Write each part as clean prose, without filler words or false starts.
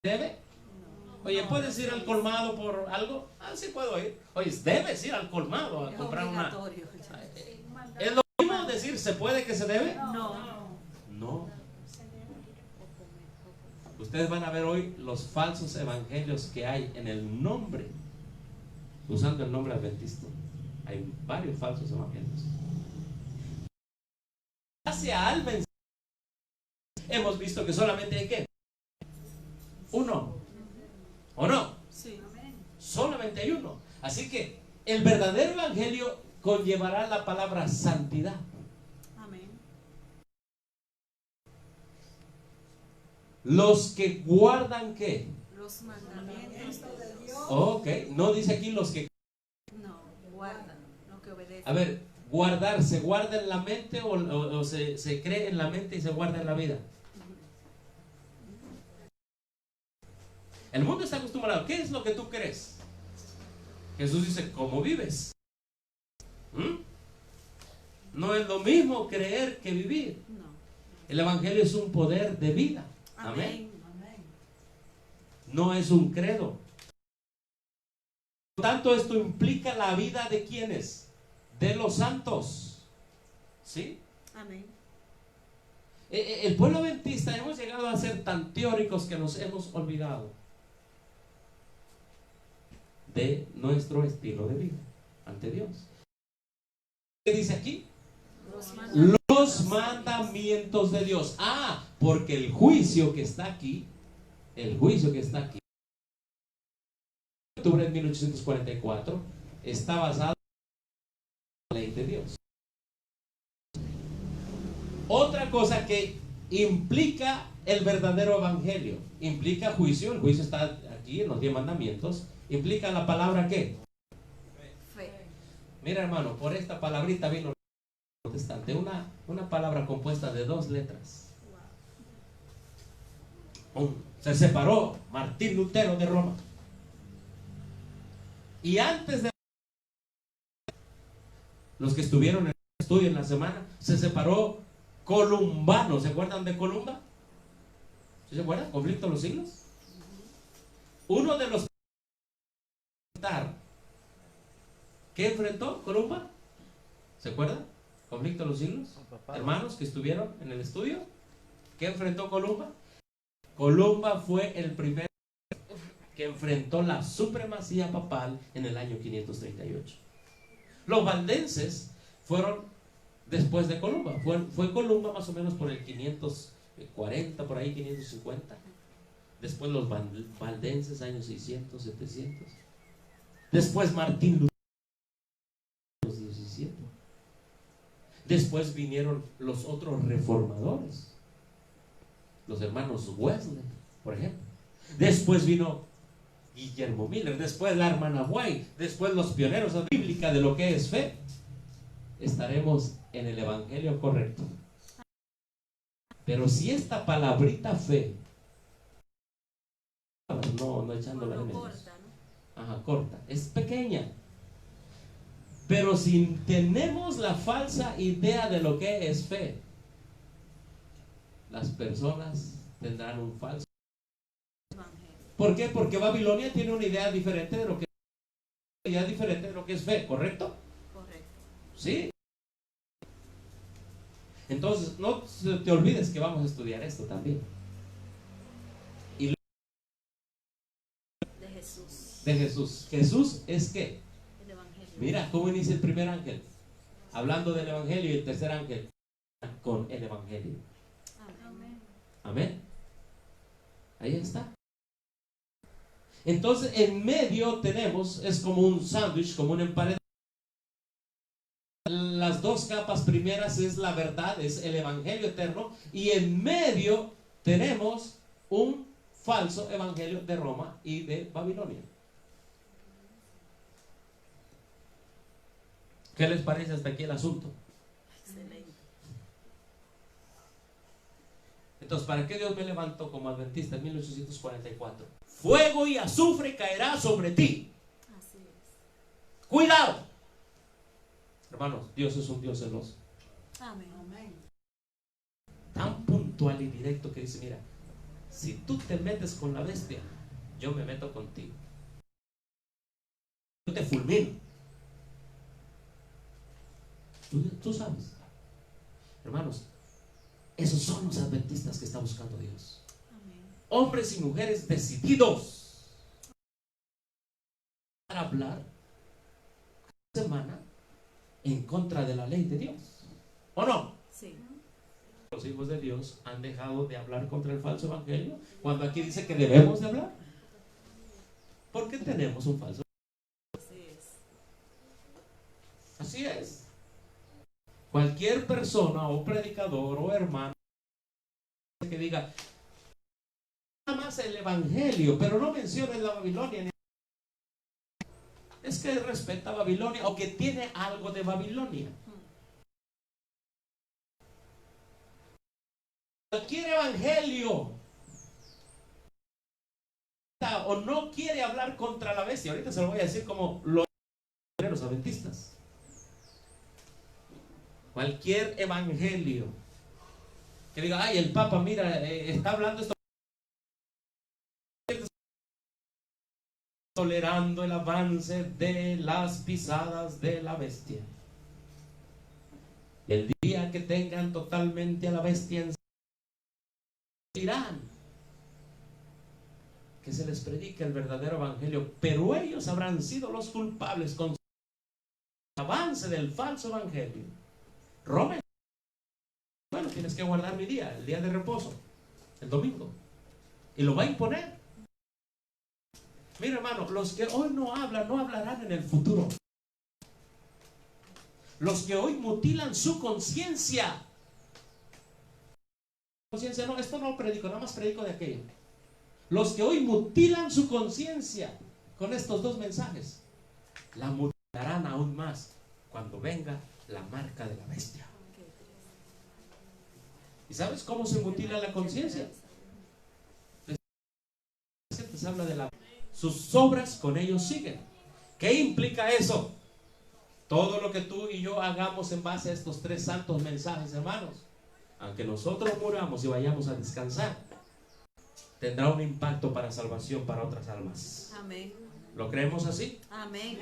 ¿Debe? Oye, ¿puedes ir al colmado por algo? Ah, sí puedo ir. Oye, debes ir al colmado a comprar una. ¿Es lo mismo decir se puede que se debe? No. Ustedes van a ver hoy los falsos evangelios que hay en el nombre, usando el nombre adventista. Hay varios falsos evangelios. Hacia al mensaje hemos visto que solamente hay ¿qué? Uno. ¿O no? Sí. Solamente hay uno. Así que el verdadero evangelio conllevará la palabra santidad. Amén. Los que guardan ¿qué? Los mandamientos de Dios. Ok, no dice aquí los que. No, guardan, lo que obedecen. A ver, guardar, ¿se guarda en la mente o se cree en la mente y se guarda en la vida? El mundo está acostumbrado. ¿Qué es lo que tú crees? Jesús dice, ¿cómo vives? No es lo mismo creer que vivir. No. El evangelio es un poder de vida. Amén. No es un credo. Por lo tanto, esto implica la vida de ¿quiénes? De los santos. ¿Sí? Amén. El pueblo adventista hemos llegado a ser tan teóricos que nos hemos olvidado de nuestro estilo de vida ante Dios. ¿Qué dice aquí? Los mandamientos de Dios. Ah, porque el juicio que está aquí, octubre de 1844, está basado en la ley de Dios. Otra cosa que implica el verdadero evangelio, implica juicio. El juicio está aquí en los 10 mandamientos. Implica la palabra ¿qué? Fe. Mira, hermano, por esta palabrita vino el protestante, una palabra compuesta de 2 letras. Se separó Martín Lutero de Roma. Y antes de los que estuvieron en el estudio en la semana, se separó Columbano. ¿Se acuerdan de Columba? ¿Sí se acuerdan? ¿Conflicto de los siglos? Uno de los ¿qué enfrentó Columba? ¿Se acuerdan? ¿Conflicto de los siglos? Hermanos que estuvieron en el estudio, ¿qué enfrentó Columba? Columba fue el primero que enfrentó la supremacía papal en el año 538. Los valdenses fueron después de Columba. Fue Columba más o menos por el 540, por ahí 550. Después los valdenses, años 600, 700. Después Martín Lutero, los 17. Después vinieron los otros reformadores, los hermanos Wesley, por ejemplo. Después vino Guillermo Miller, después la hermana White, después los pioneros bíblicos de lo que es fe. Estaremos en el evangelio correcto. Pero si esta palabrita fe, no echándola de menos, corta, es pequeña, pero si tenemos la falsa idea de lo que es fe, las personas tendrán un falso. ¿Por qué? Porque Babilonia tiene una idea diferente de lo que es fe, ¿correcto? Correcto. ¿Sí? Entonces, no te olvides que vamos a estudiar esto también. Y de Jesús. De Jesús. ¿Jesús es qué? El evangelio. Mira cómo inicia el primer ángel, hablando del evangelio, y el tercer ángel con el evangelio. Amén. Amén. Ahí está. Entonces, en medio tenemos, es como un sándwich, como un emparedado. Las 2 capas primeras es la verdad, es el evangelio eterno, y en medio tenemos un falso evangelio de Roma y de Babilonia. ¿Qué les parece hasta aquí el asunto? Excelente. Entonces, ¿para qué Dios me levantó como adventista en 1844? Fuego y azufre caerá sobre ti. Así es. Cuidado. Hermanos, Dios es un Dios celoso. Amén. Tan puntual y directo que dice, mira, si tú te metes con la bestia, yo me meto contigo. Yo te fulmino. Tú sabes. Hermanos, esos son los adventistas que está buscando Dios. Amén. Hombres y mujeres decididos para hablar cada semana en contra de la ley de Dios. ¿O no? Sí. Los hijos de Dios han dejado de hablar contra el falso evangelio cuando aquí dice que debemos de hablar. Porque tenemos un falso. Así es. Así es. Cualquier persona o predicador o hermano que diga nada más el evangelio, pero no menciona la Babilonia, es que respeta a Babilonia o que tiene algo de Babilonia. Cualquier evangelio o no quiere hablar contra la bestia. Ahorita se lo voy a decir como los adventistas. Cualquier evangelio que diga, ay, el Papa, mira, está hablando esto, tolerando el avance de las pisadas de la bestia. El día que tengan totalmente a la bestia en dirán que se les predique el verdadero evangelio, pero ellos habrán sido los culpables con el avance del falso evangelio. Roben. Bueno, tienes que guardar mi día, el día de reposo, el domingo, y lo va a imponer. Mira, hermano, los que hoy no hablan, no hablarán en el futuro. Los que hoy mutilan su conciencia. Conciencia, no, esto no predico, nada más predico de aquello. Los que hoy mutilan su conciencia con estos dos mensajes, la mutilarán aún más cuando venga la marca de la bestia. ¿Y sabes cómo se mutila la conciencia? Se habla de sus obras con ellos siguen. ¿Qué implica eso? Todo lo que tú y yo hagamos en base a estos tres santos mensajes, hermanos, aunque nosotros muramos y vayamos a descansar, tendrá un impacto para salvación para otras almas. Amén. ¿Lo creemos así? Amén.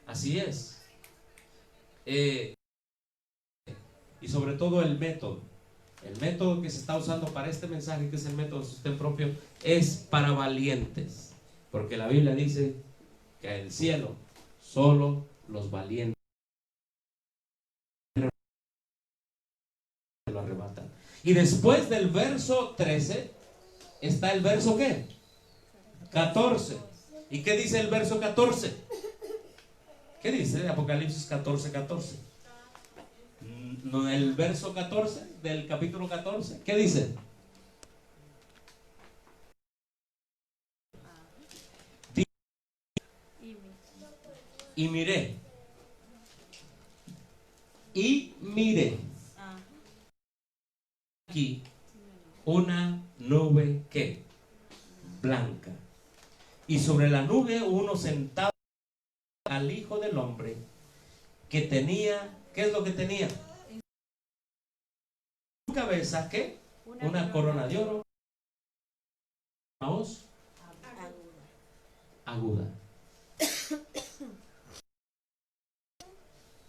Así es. Y sobre todo el método que se está usando para este mensaje, que es el método de sostén propio, es para valientes, porque la Biblia dice que el cielo solo los valientes lo arrebatan. Y después del verso 13 está el verso ¿qué? 14. ¿Y qué dice el verso 14? ¿Qué dice Apocalipsis 14:14? No, el verso 14 del capítulo 14. ¿Qué dice? Y miré. Aquí una nube ¿qué? Blanca. Y sobre la nube uno sentado al Hijo del Hombre, que tenía, ¿qué es lo que tenía? Su cabeza, ¿qué? Una corona de oro, una hoz aguda.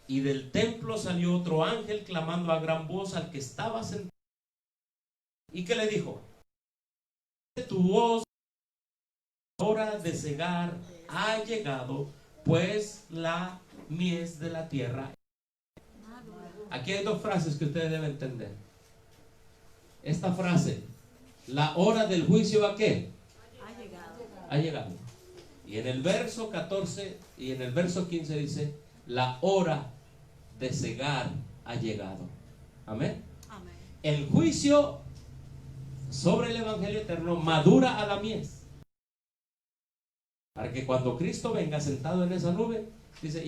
Y del templo salió otro ángel clamando a gran voz al que estaba sentado. ¿Y qué le dijo? Tu voz, hora de cegar ha llegado, pues la mies de la tierra. Aquí hay dos frases que ustedes deben entender. Esta frase, la hora del juicio ¿a qué? Ha llegado. Ha llegado. Y en el verso 14 y en el verso 15 dice, la hora de cegar ha llegado. Amén. Amén. El juicio sobre el evangelio eterno madura a la mies, para que cuando Cristo venga sentado en esa nube, dice,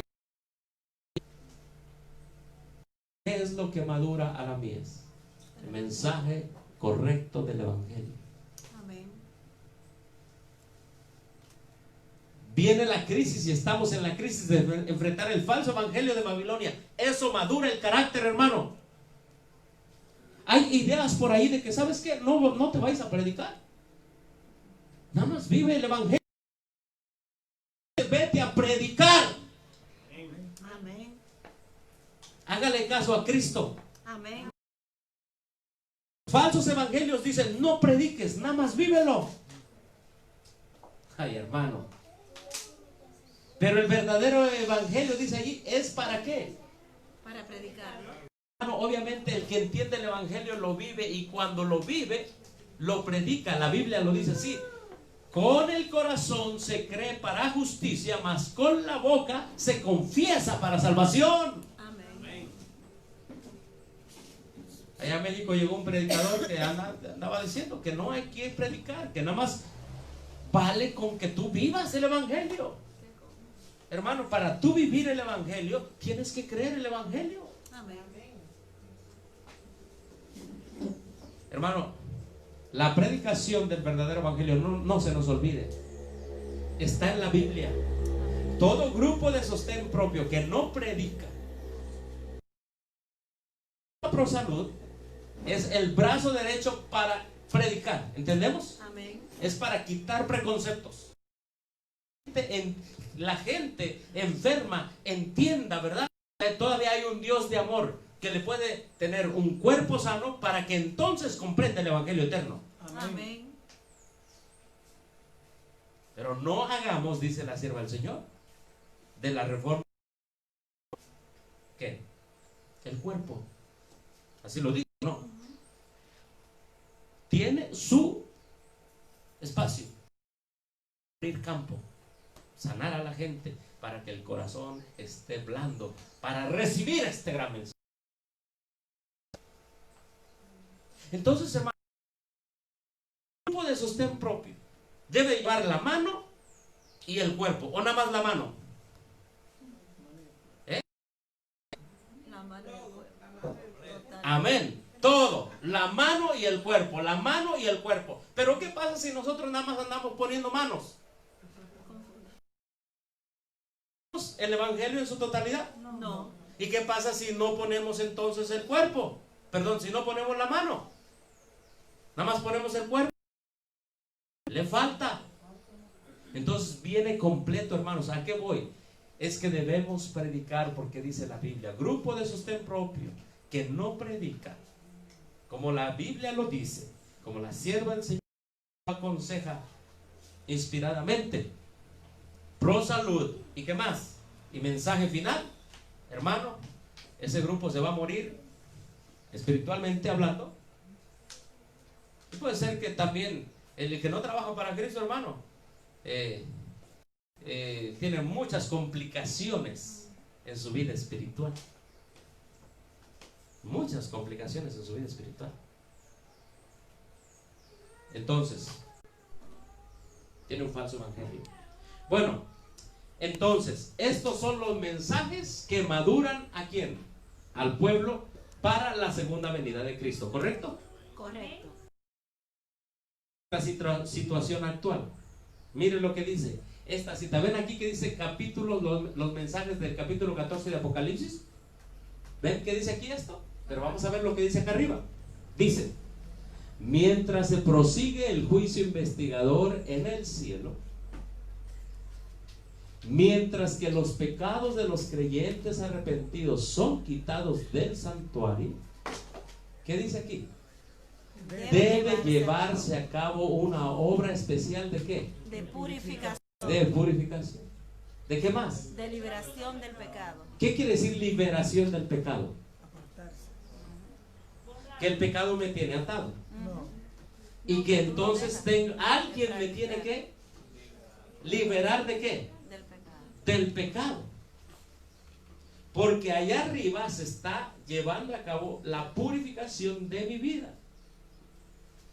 ¿qué es lo que madura a la mies? El mensaje correcto del evangelio. Amén. Viene la crisis y estamos en la crisis de enfrentar el falso evangelio de Babilonia. Eso madura el carácter, hermano. Hay ideas por ahí de que, ¿sabes qué? No te vayas a predicar. Nada más vive el evangelio. Vete a predicar. Amén. Hágale caso a Cristo. Amén. Falsos evangelios dicen, no prediques, nada más vívelo. Ay, hermano. Pero el verdadero evangelio, dice allí, ¿es para qué? Para predicarlo. Hermano, obviamente el que entiende el evangelio lo vive, y cuando lo vive, lo predica. La Biblia lo dice así: con el corazón se cree para justicia, mas con la boca se confiesa para salvación. Amén. Allá en México llegó un predicador que andaba diciendo que no hay que predicar, que nada más vale con que tú vivas el evangelio. Hermano, para tú vivir el evangelio, tienes que creer el evangelio. Amén. Hermano, la predicación del verdadero evangelio no se nos olvide. Está en la Biblia. Todo grupo de sostén propio que no predica ProSalud es el brazo derecho para predicar. ¿Entendemos? Amén. Es para quitar preconceptos. La gente enferma entienda, ¿verdad? Todavía hay un Dios de amor que le puede tener un cuerpo sano para que entonces comprenda el evangelio eterno. Amén. Pero no hagamos, dice la sierva del Señor, de la reforma, ¿qué? El cuerpo. Así lo dice, ¿no? Tiene su espacio. Abrir campo, sanar a la gente para que el corazón esté blando, para recibir este gran mensaje. Entonces, hermano, el grupo de sostén propio debe llevar la mano y el cuerpo, o nada más la mano. La mano y el cuerpo. Total. Amén. Todo, la mano y el cuerpo, la mano y el cuerpo. Pero ¿qué pasa si nosotros nada más andamos poniendo manos? ¿El evangelio en su totalidad? No. ¿Y qué pasa si no ponemos entonces el cuerpo? Perdón, si no ponemos la mano. Nada más ponemos el cuerpo. Le falta. Entonces viene completo, hermanos. ¿A qué voy? Es que debemos predicar, porque dice la Biblia, grupo de sostén propio que no predica, como la Biblia lo dice, como la sierva del Señor aconseja inspiradamente. ProSalud. ¿Y qué más? Y mensaje final, hermano, ese grupo se va a morir espiritualmente hablando. Y puede ser que también el que no trabaja para Cristo, hermano, tiene muchas complicaciones en su vida espiritual. Muchas complicaciones en su vida espiritual. Entonces, tiene un falso evangelio. Bueno, entonces, estos son los mensajes que maduran ¿a quién? Al pueblo para la segunda venida de Cristo, ¿correcto? Correcto. La situación actual. Miren lo que dice esta cita. ¿Ven aquí que dice capítulos, los mensajes del capítulo 14 de Apocalipsis? ¿Ven qué dice aquí esto? Pero vamos a ver lo que dice acá arriba. Dice: mientras se prosigue el juicio investigador en el cielo, mientras que los pecados de los creyentes arrepentidos son quitados del santuario, ¿qué dice aquí? Debe llevarse a cabo una obra especial ¿de qué? De purificación. De purificación. ¿De qué más? De liberación del pecado. ¿Qué quiere decir liberación del pecado? Que el pecado me tiene atado. Y que entonces alguien me tiene que liberar ¿de qué? Del pecado. Del pecado. Porque allá arriba se está llevando a cabo la purificación de mi vida.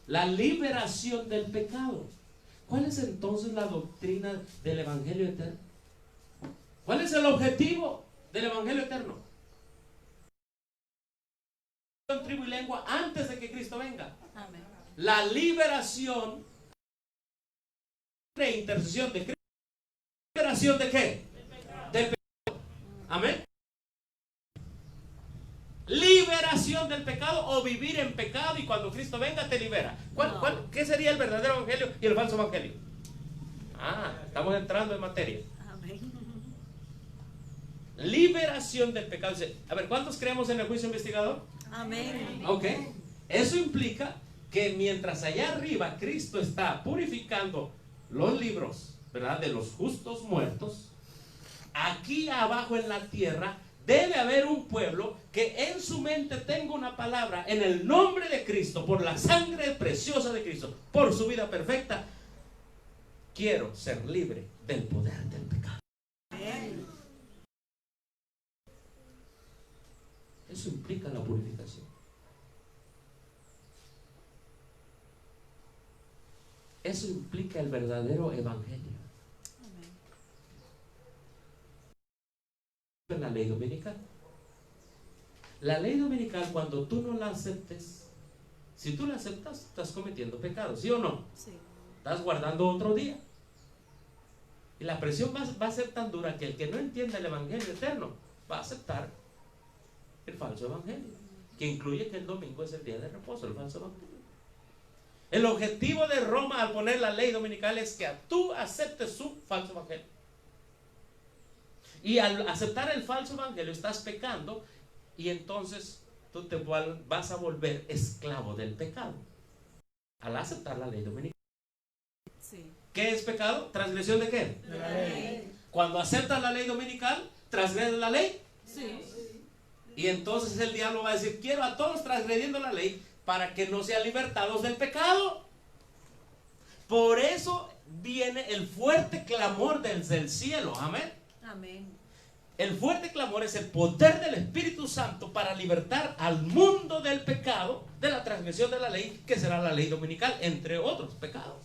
La liberación del pecado. ¿Cuál es entonces la doctrina del evangelio eterno? ¿Cuál es el objetivo del evangelio eterno? En tribu y lengua antes de que Cristo venga. Amén. La liberación de intercesión de Cristo. ¿Liberación de qué? Del pecado. Amén. Liberación liberación del pecado o vivir en pecado y cuando Cristo venga te libera. No. ¿Qué sería el verdadero evangelio y el falso evangelio? Estamos entrando en materia. Amén. Liberación del pecado. A ver, ¿cuántos creemos en el juicio investigador? Amén. Ok. Eso implica que mientras allá arriba Cristo está purificando los libros, ¿verdad?, de los justos muertos, aquí abajo en la tierra debe haber un pueblo que en su mente tenga una palabra en el nombre de Cristo, por la sangre preciosa de Cristo, por su vida perfecta. Quiero ser libre del poder del pecado. Amén. Eso implica la purificación. Eso implica el verdadero evangelio. Amén. La ley dominical. La ley dominical, cuando tú no la aceptes, si tú la aceptas, estás cometiendo pecado, ¿sí o no? Sí. Estás guardando otro día. Y la presión va a ser tan dura que el que no entienda el evangelio eterno va a aceptar el falso evangelio, que incluye que el domingo es el día de reposo, el falso evangelio. El objetivo de Roma al poner la ley dominical es que tú aceptes su falso evangelio. Y al aceptar el falso evangelio estás pecando y entonces tú te vas a volver esclavo del pecado al aceptar la ley dominical. Sí. ¿Qué es pecado? ¿Transgresión de qué? De la ley. Cuando aceptas la ley dominical, transgredes la ley. Sí. Y entonces el diablo va a decir: quiero a todos transgrediendo la ley para que no sean libertados del pecado. Por eso viene el fuerte clamor desde el cielo. Amén. Amén. El fuerte clamor es el poder del Espíritu Santo para libertar al mundo del pecado, de la transgresión de la ley, que será la ley dominical, entre otros pecados.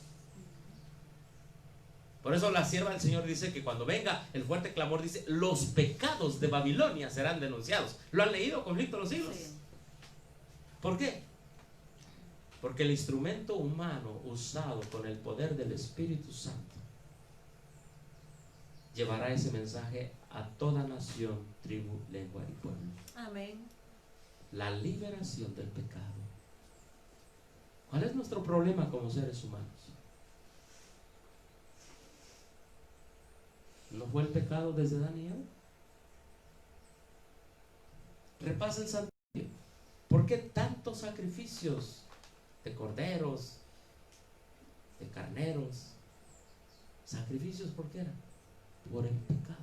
Por eso la sierva del Señor dice que cuando venga el fuerte clamor, dice: los pecados de Babilonia serán denunciados. ¿Lo han leído, Conflicto de los Siglos? Sí. ¿Por qué? Porque el instrumento humano usado con el poder del Espíritu Santo llevará ese mensaje a toda nación, tribu, lengua y pueblo. Amén. La liberación del pecado. ¿Cuál es nuestro problema como seres humanos? ¿No fue el pecado desde Adán y Eva? Repasa el santuario. ¿Por qué tantos sacrificios de corderos, de carneros? ¿Sacrificios por qué eran? Por el pecado.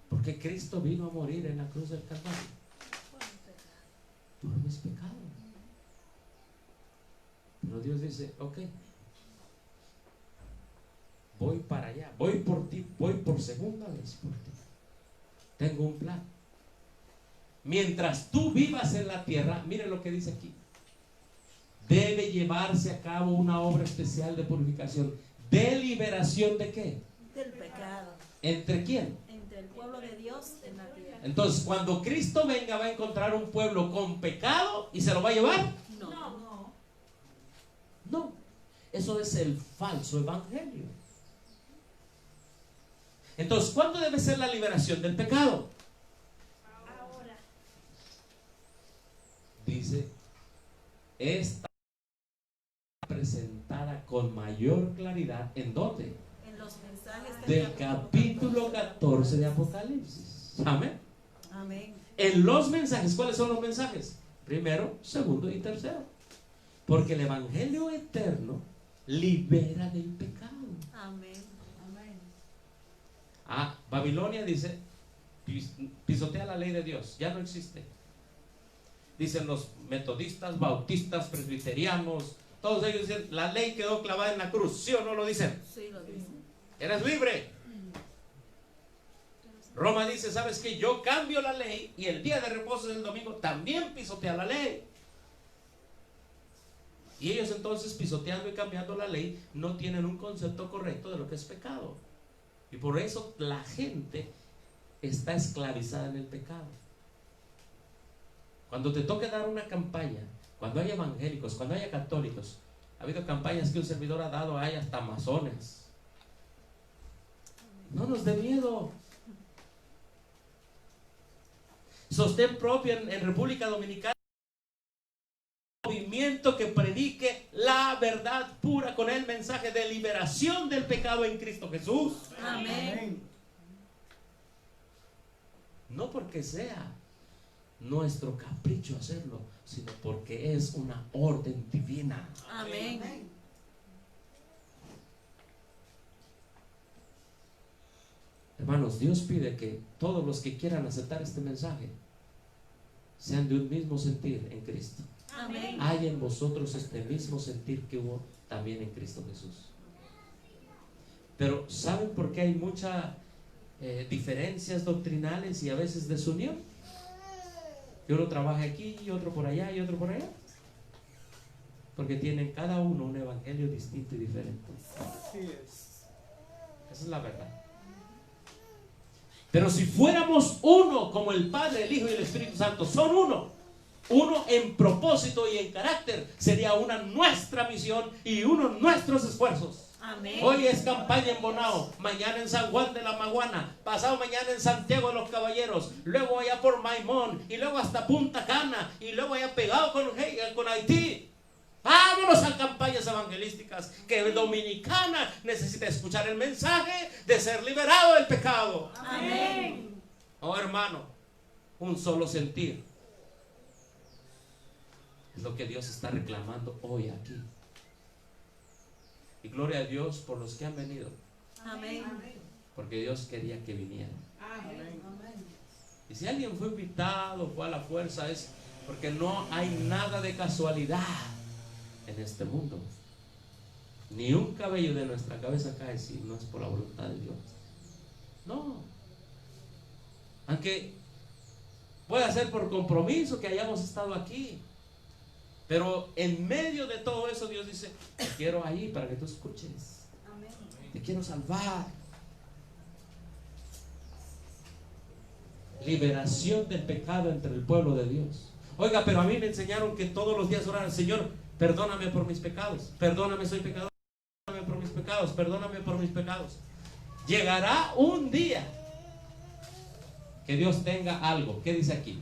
Porque Cristo vino a morir en la cruz del Calvario por mis pecados. Pero Dios dice: ok, voy para allá, voy por ti, voy por segunda vez por ti. Tengo un plan. Mientras tú vivas en la tierra, miren lo que dice aquí: debe llevarse a cabo una obra especial de purificación, de liberación de ¿qué? Del pecado. ¿Entre quién? Entre el pueblo de Dios en la tierra. Entonces, cuando Cristo venga, va a encontrar un pueblo con pecado y se lo va a llevar. No. No, eso es el falso evangelio. Entonces, ¿cuándo debe ser la liberación del pecado? Ahora. Dice: esta presentada con mayor claridad. ¿En dónde? En los mensajes Del capítulo 14 de Apocalipsis. Amén. Amén. En los mensajes, ¿cuáles son los mensajes? Primero, segundo y tercero. Porque el evangelio eterno libera del pecado. Amén. Amén. Babilonia dice: pisotea la ley de Dios, ya no existe. Dicen los metodistas, bautistas, presbiterianos, todos ellos dicen: la ley quedó clavada en la cruz. ¿Sí o no lo dicen? Sí, lo dicen. Eres libre. Roma dice: ¿sabes qué? Yo cambio la ley y el día de reposo del domingo también pisotea la ley. Y ellos entonces, pisoteando y cambiando la ley, no tienen un concepto correcto de lo que es pecado. Y por eso la gente está esclavizada en el pecado. Cuando te toque dar una campaña, cuando haya evangélicos, cuando haya católicos, ha habido campañas que un servidor ha dado, hay hasta masones. No nos dé miedo. Sostén propio en República Dominicana. Movimiento que predique la verdad pura con el mensaje de liberación del pecado en Cristo Jesús. Amén. No porque sea nuestro capricho hacerlo, sino porque es una orden divina. Amén. Hermanos, Dios pide que todos los que quieran aceptar este mensaje sean de un mismo sentir en Cristo. Amén. Hay en vosotros este mismo sentir que hubo también en Cristo Jesús. Pero ¿saben por qué hay muchas diferencias doctrinales y a veces desunión? Que uno trabaja aquí y otro por allá y otro por allá. Porque tienen cada uno un evangelio distinto y diferente. Esa es la verdad. Pero si fuéramos uno, como el Padre, el Hijo y el Espíritu Santo son uno en propósito y en carácter, sería una nuestra misión y uno nuestros esfuerzos. Amén. Hoy es campaña en Bonao, mañana en San Juan de la Maguana, pasado mañana en Santiago de los Caballeros, luego allá por Maimón y luego hasta Punta Cana y luego allá pegado con Haití. Vámonos a campañas evangelísticas, que Dominicana necesita escuchar el mensaje de ser liberado del pecado. Amén. Oh, hermano, un solo sentir es lo que Dios está reclamando hoy aquí. Y gloria a Dios por los que han venido, Amén. porque Dios quería que vinieran. Amén. Y si alguien fue invitado, fue a la fuerza, es porque no hay nada de casualidad en este mundo. Ni un cabello de nuestra cabeza cae si no es por la voluntad de Dios. No. Aunque pueda ser por compromiso que hayamos estado aquí, pero en medio de todo eso Dios dice: te quiero ahí para que tú escuches. Amén. Te quiero salvar. Liberación del pecado entre el pueblo de Dios. Oiga, pero a mí me enseñaron que todos los días orar: Señor, perdóname por mis pecados, perdóname, soy pecador, perdóname por mis pecados, perdóname por mis pecados. Llegará un día que Dios tenga algo. ¿Qué dice aquí?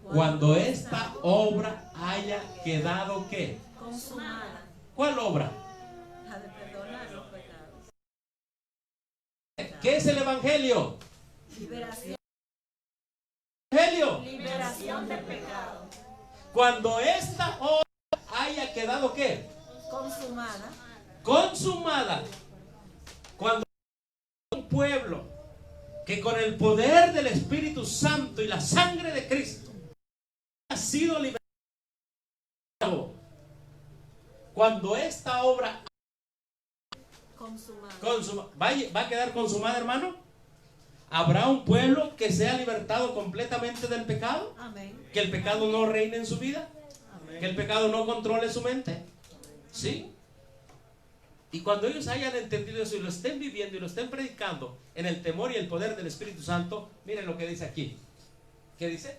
Cuando esta obra haya quedado, ¿qué? Consumada. ¿Cuál obra? La de perdonar los pecados. ¿Qué es el Evangelio? Liberación. Evangelio. Liberación del pecado. Cuando esta obra haya quedado, ¿qué? Consumada. Consumada. Cuando un pueblo que con el poder del Espíritu Santo y la sangre de Cristo ha sido liberado, cuando esta obra Consumada. va a quedar consumada, hermano, habrá un pueblo que sea libertado completamente del pecado. Amén. Que el pecado no reine en su vida. Amén. Que el pecado no controle su mente. ¿Sí? Y cuando ellos hayan entendido eso y lo estén viviendo y lo estén predicando en el temor y el poder del Espíritu Santo, miren lo que dice aquí. ¿Qué dice?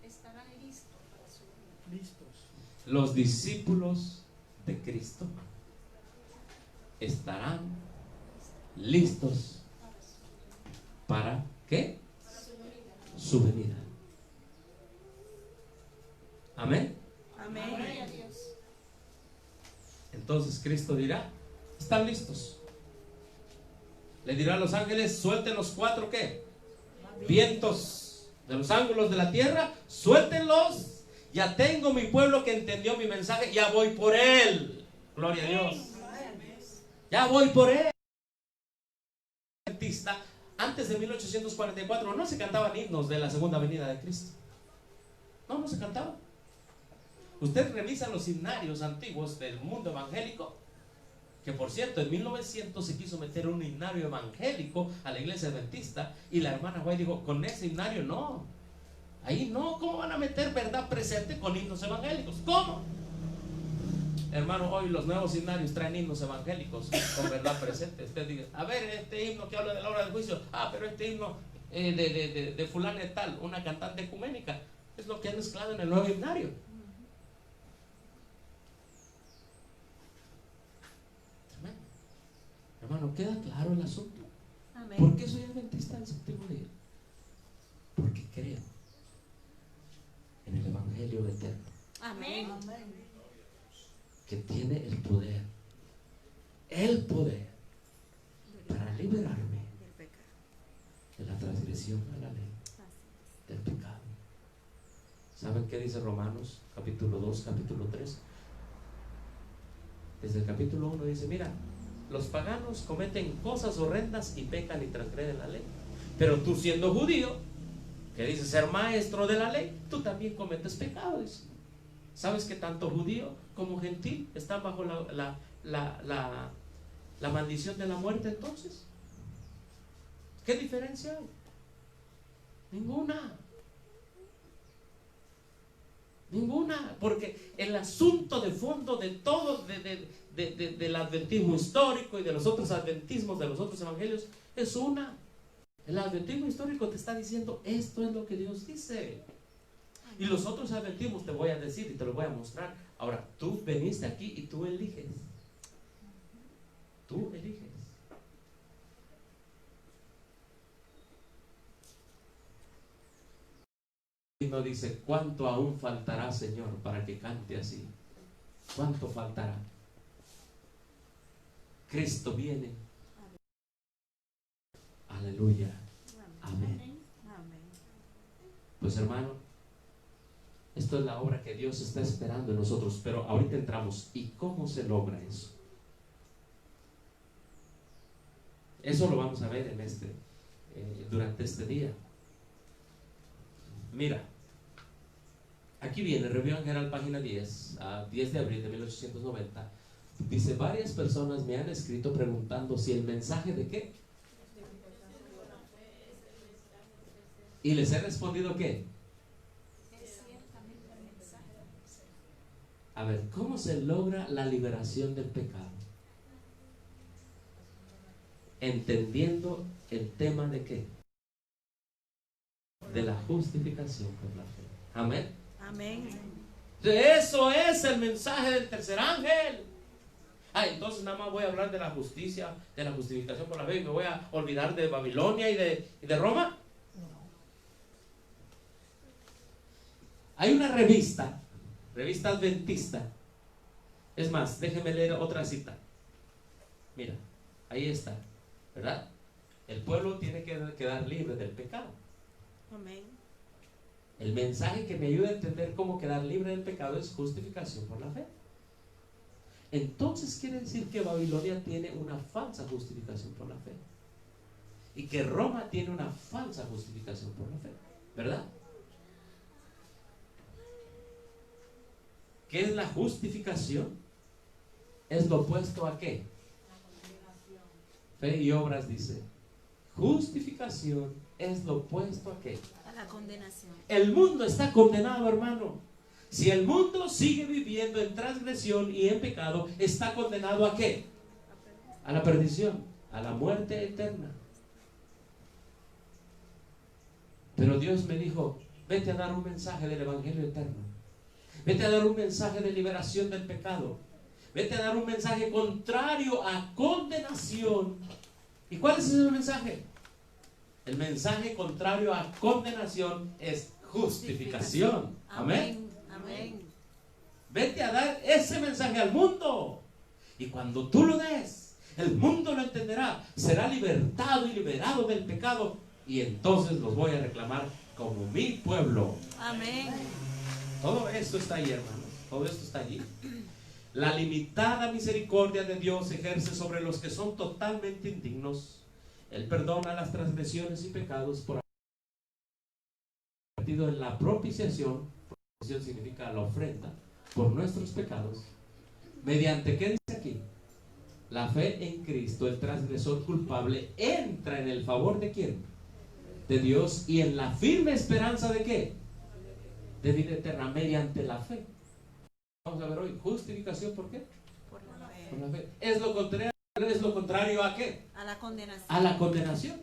Estarán listos para su vida. Los discípulos de Cristo estarán listos para ¿qué? Su venida. Amén. Amén. Entonces Cristo dirá: están listos. Le dirá a los ángeles: suelten los cuatro ¿qué? Vientos de los ángulos de la tierra, suéltenlos. Ya tengo mi pueblo que entendió mi mensaje, ya voy por él. Gloria a Dios. Ya voy por él. Antes de 1844 no se cantaban himnos de la segunda venida de Cristo. No se cantaban. Usted revisa los himnarios antiguos del mundo evangélico, que por cierto en 1900 se quiso meter un himnario evangélico a la iglesia adventista, y la hermana White dijo: con ese himnario no, ahí no, ¿cómo van a meter verdad presente con himnos evangélicos? ¿Cómo? Hermano, hoy los nuevos himnarios traen himnos evangélicos con verdad presente. Usted dice: a ver, este himno que habla de la hora del juicio, pero este himno de fulana de tal, una cantante ecuménica, es lo que han mezclado en el nuevo himnario. Hermano, ¿queda claro el asunto? Amén. ¿Por qué soy adventista del séptimo día? Porque creo en el Evangelio eterno. Amén. Que tiene el poder para liberarme de la transgresión a la ley, del pecado. ¿Saben qué dice Romanos capítulo 2, capítulo 3? Desde el capítulo 1 dice, mira, los paganos cometen cosas horrendas y pecan y transgreden la ley. Pero tú, siendo judío, que dices ser maestro de la ley, tú también cometes pecados. ¿Sabes que tanto judío como gentil están bajo la maldición de la muerte entonces? ¿Qué diferencia hay? Ninguna. Ninguna, porque el asunto de fondo de todo del adventismo histórico y de los otros adventismos, de los otros evangelios, es una. El adventismo histórico te está diciendo, esto es lo que Dios dice. Y los otros adventismos te voy a decir y te lo voy a mostrar. Ahora, tú veniste aquí y tú eliges. Tú eliges. Y no dice, ¿cuánto aún faltará, Señor, para que cante así? ¿Cuánto faltará? Cristo viene. Aleluya. Amén. Pues hermano, esto es la obra que Dios está esperando en nosotros, pero ahorita entramos. ¿Y cómo se logra eso? Eso lo vamos a ver en durante este día. Mira, aquí viene, Review en General, página 10, a 10 de abril de 1890. Dice, varias personas me han escrito preguntando si el mensaje de qué. Y les he respondido ¿qué? A ver, ¿cómo se logra la liberación del pecado? Entendiendo el tema de qué? De la justificación por la fe. Amén. Amén. Eso es el mensaje del tercer ángel. Entonces nada más voy a hablar de la justicia, de la justificación por la fe, y me voy a olvidar de Babilonia y de Roma. Hay una revista adventista. Es más, déjeme leer otra cita. Mira, ahí está, ¿verdad? El pueblo tiene que quedar libre del pecado. Amén. El mensaje que me ayuda a entender cómo quedar libre del pecado es justificación por la fe. Entonces quiere decir que Babilonia tiene una falsa justificación por la fe y que Roma tiene una falsa justificación por la fe, ¿verdad? ¿Qué es la justificación? Es lo opuesto a ¿qué? Fe y obras, dice. Justificación es lo opuesto a ¿qué? A la condenación. El mundo está condenado, hermano. Si el mundo sigue viviendo en transgresión y en pecado, está condenado ¿a qué? A la perdición, a la muerte eterna. Pero Dios me dijo, vete a dar un mensaje del evangelio eterno. Vete a dar un mensaje de liberación del pecado. Vete a dar un mensaje contrario a condenación. ¿Y cuál es ese mensaje? El mensaje contrario a condenación es justificación. Amén. Amén. Vete a dar ese mensaje al mundo. Y cuando tú lo des, el mundo lo entenderá. Será libertado y liberado del pecado. Y entonces los voy a reclamar como mi pueblo. Amén. Todo esto está ahí, hermanos. Todo esto está allí. La limitada misericordia de Dios ejerce sobre los que son totalmente indignos. Él perdona las transgresiones y pecados por haber convertido en la propiciación. Propiciación significa la ofrenda por nuestros pecados. ¿Mediante qué dice aquí? La fe en Cristo, el transgresor culpable entra en el favor de ¿quién? De Dios, y en la firme esperanza de ¿qué? De vida eterna, mediante la fe. Vamos a ver hoy, justificación, ¿por qué? Por la fe. Por la fe. Es lo contrario a ¿qué? A la condenación. A la condenación.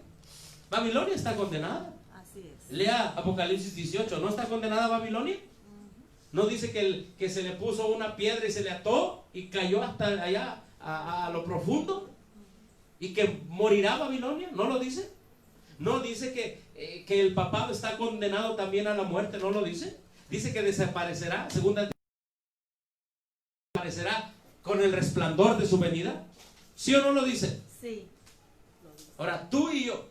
Babilonia está condenada. Así es. Lea Apocalipsis 18. ¿No está condenada Babilonia? ¿No dice que se le puso una piedra y se le ató y cayó hasta allá a lo profundo? y que morirá Babilonia. ¿No lo dice? ¿No dice que el papado está condenado también a la muerte? ¿No lo dice? Dice que desaparecerá, desaparecerá con el resplandor de su venida. ¿Sí o no lo dice? Sí. Ahora, tú y yo,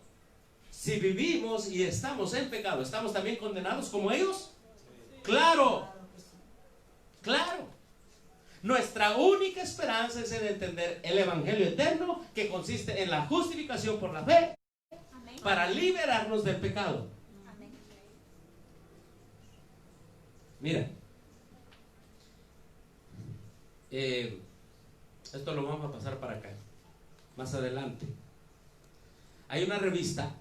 si vivimos y estamos en pecado, ¿estamos también condenados como ellos? Claro, claro. Nuestra única esperanza es en entender el evangelio eterno, que consiste en la justificación por la fe para liberarnos del pecado. Mira, esto lo vamos a pasar para acá más adelante. Hay una revista,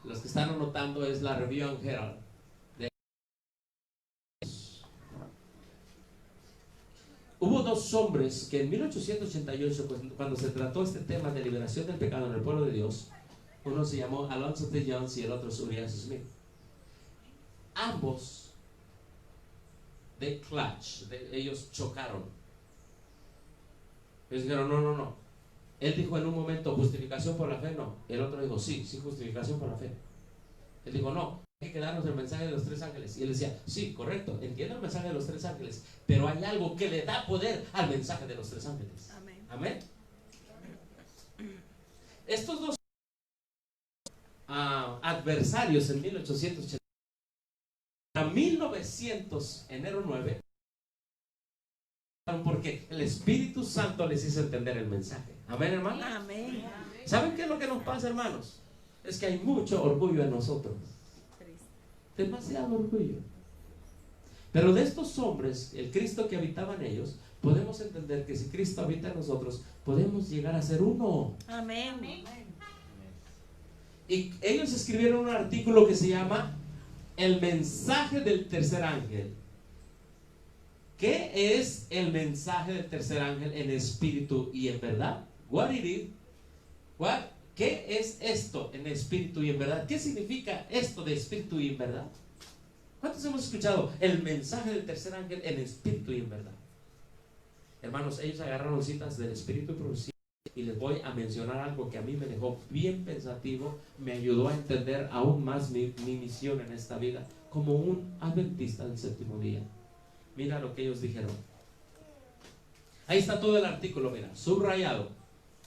los que están anotando, es la Review and Herald. Hubo dos hombres que en 1888, cuando se trató este tema de liberación del pecado en el pueblo de Dios, uno se llamó Alonzo T. Jones y el otro es Uriah Smith. Ambos de clash, ellos chocaron. Ellos dijeron, no. Él dijo en un momento, justificación por la fe, no. El otro dijo, sí, justificación por la fe. Él dijo, no, hay que darnos el mensaje de los tres ángeles. Y él decía, sí, correcto, entiendo el mensaje de los tres ángeles, pero hay algo que le da poder al mensaje de los tres ángeles. Amén. Amén. Estos dos adversarios en 1880, a 1900, enero 9, porque el Espíritu Santo les hizo entender el mensaje. Amén, hermano. Amén. ¿Saben qué es lo que nos pasa, hermanos? Es que hay mucho orgullo en nosotros. Demasiado orgullo. Pero de estos hombres, el Cristo que habitaba en ellos, podemos entender que si Cristo habita en nosotros, podemos llegar a ser uno. Amén. Y ellos escribieron un artículo que se llama El mensaje del tercer ángel. ¿Qué es el mensaje del tercer ángel en espíritu y en verdad? What it is? ¿Qué es esto en espíritu y en verdad? ¿Qué significa esto de espíritu y en verdad? ¿Cuántos hemos escuchado el mensaje del tercer ángel en espíritu y en verdad? Hermanos, ellos agarraron citas del espíritu y profecía, y les voy a mencionar algo que a mí me dejó bien pensativo, me ayudó a entender aún más mi misión en esta vida como un adventista del séptimo día. Mira lo que ellos dijeron. Ahí está todo el artículo, mira, subrayado.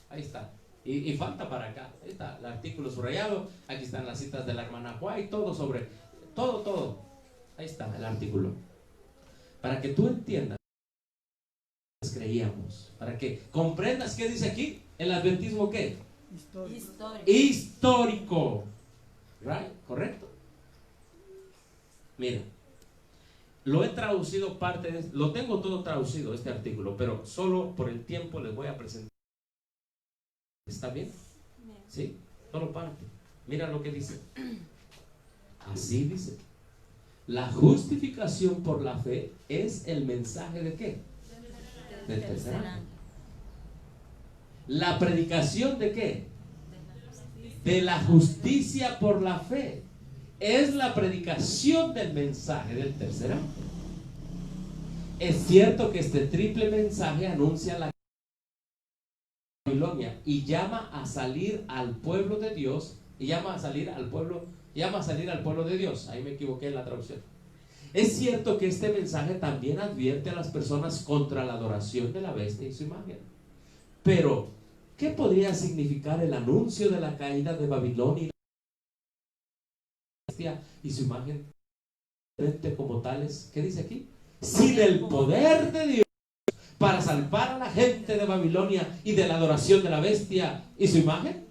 Ahí está. Y falta para acá. Ahí está el artículo subrayado. Aquí están las citas de la hermana White, todo sobre, todo. Ahí está el artículo. Para que tú entiendas lo que creíamos. Para que comprendas qué dice aquí. El adventismo, ¿qué? Histórico. Right? ¿Correcto? Mira. Lo he traducido lo tengo todo traducido, este artículo, pero solo por el tiempo les voy a presentar. ¿Está bien? Sí, solo parte. Mira lo que dice. Así dice. La justificación por la fe es el mensaje ¿de qué? Del tercer ángel. La predicación ¿de qué? De la justicia por la fe. Es la predicación del mensaje del tercer ángel. Es cierto que este triple mensaje anuncia la Babilonia y llama a salir al pueblo de Dios, y llama a salir al pueblo de Dios. Ahí me equivoqué en la traducción. Es cierto que este mensaje también advierte a las personas contra la adoración de la bestia y su imagen. Pero, ¿qué podría significar el anuncio de la caída de Babilonia y su imagen como tales? ¿Qué dice aquí? Sin el poder de Dios para salvar a la gente de Babilonia y de la adoración de la bestia y su imagen.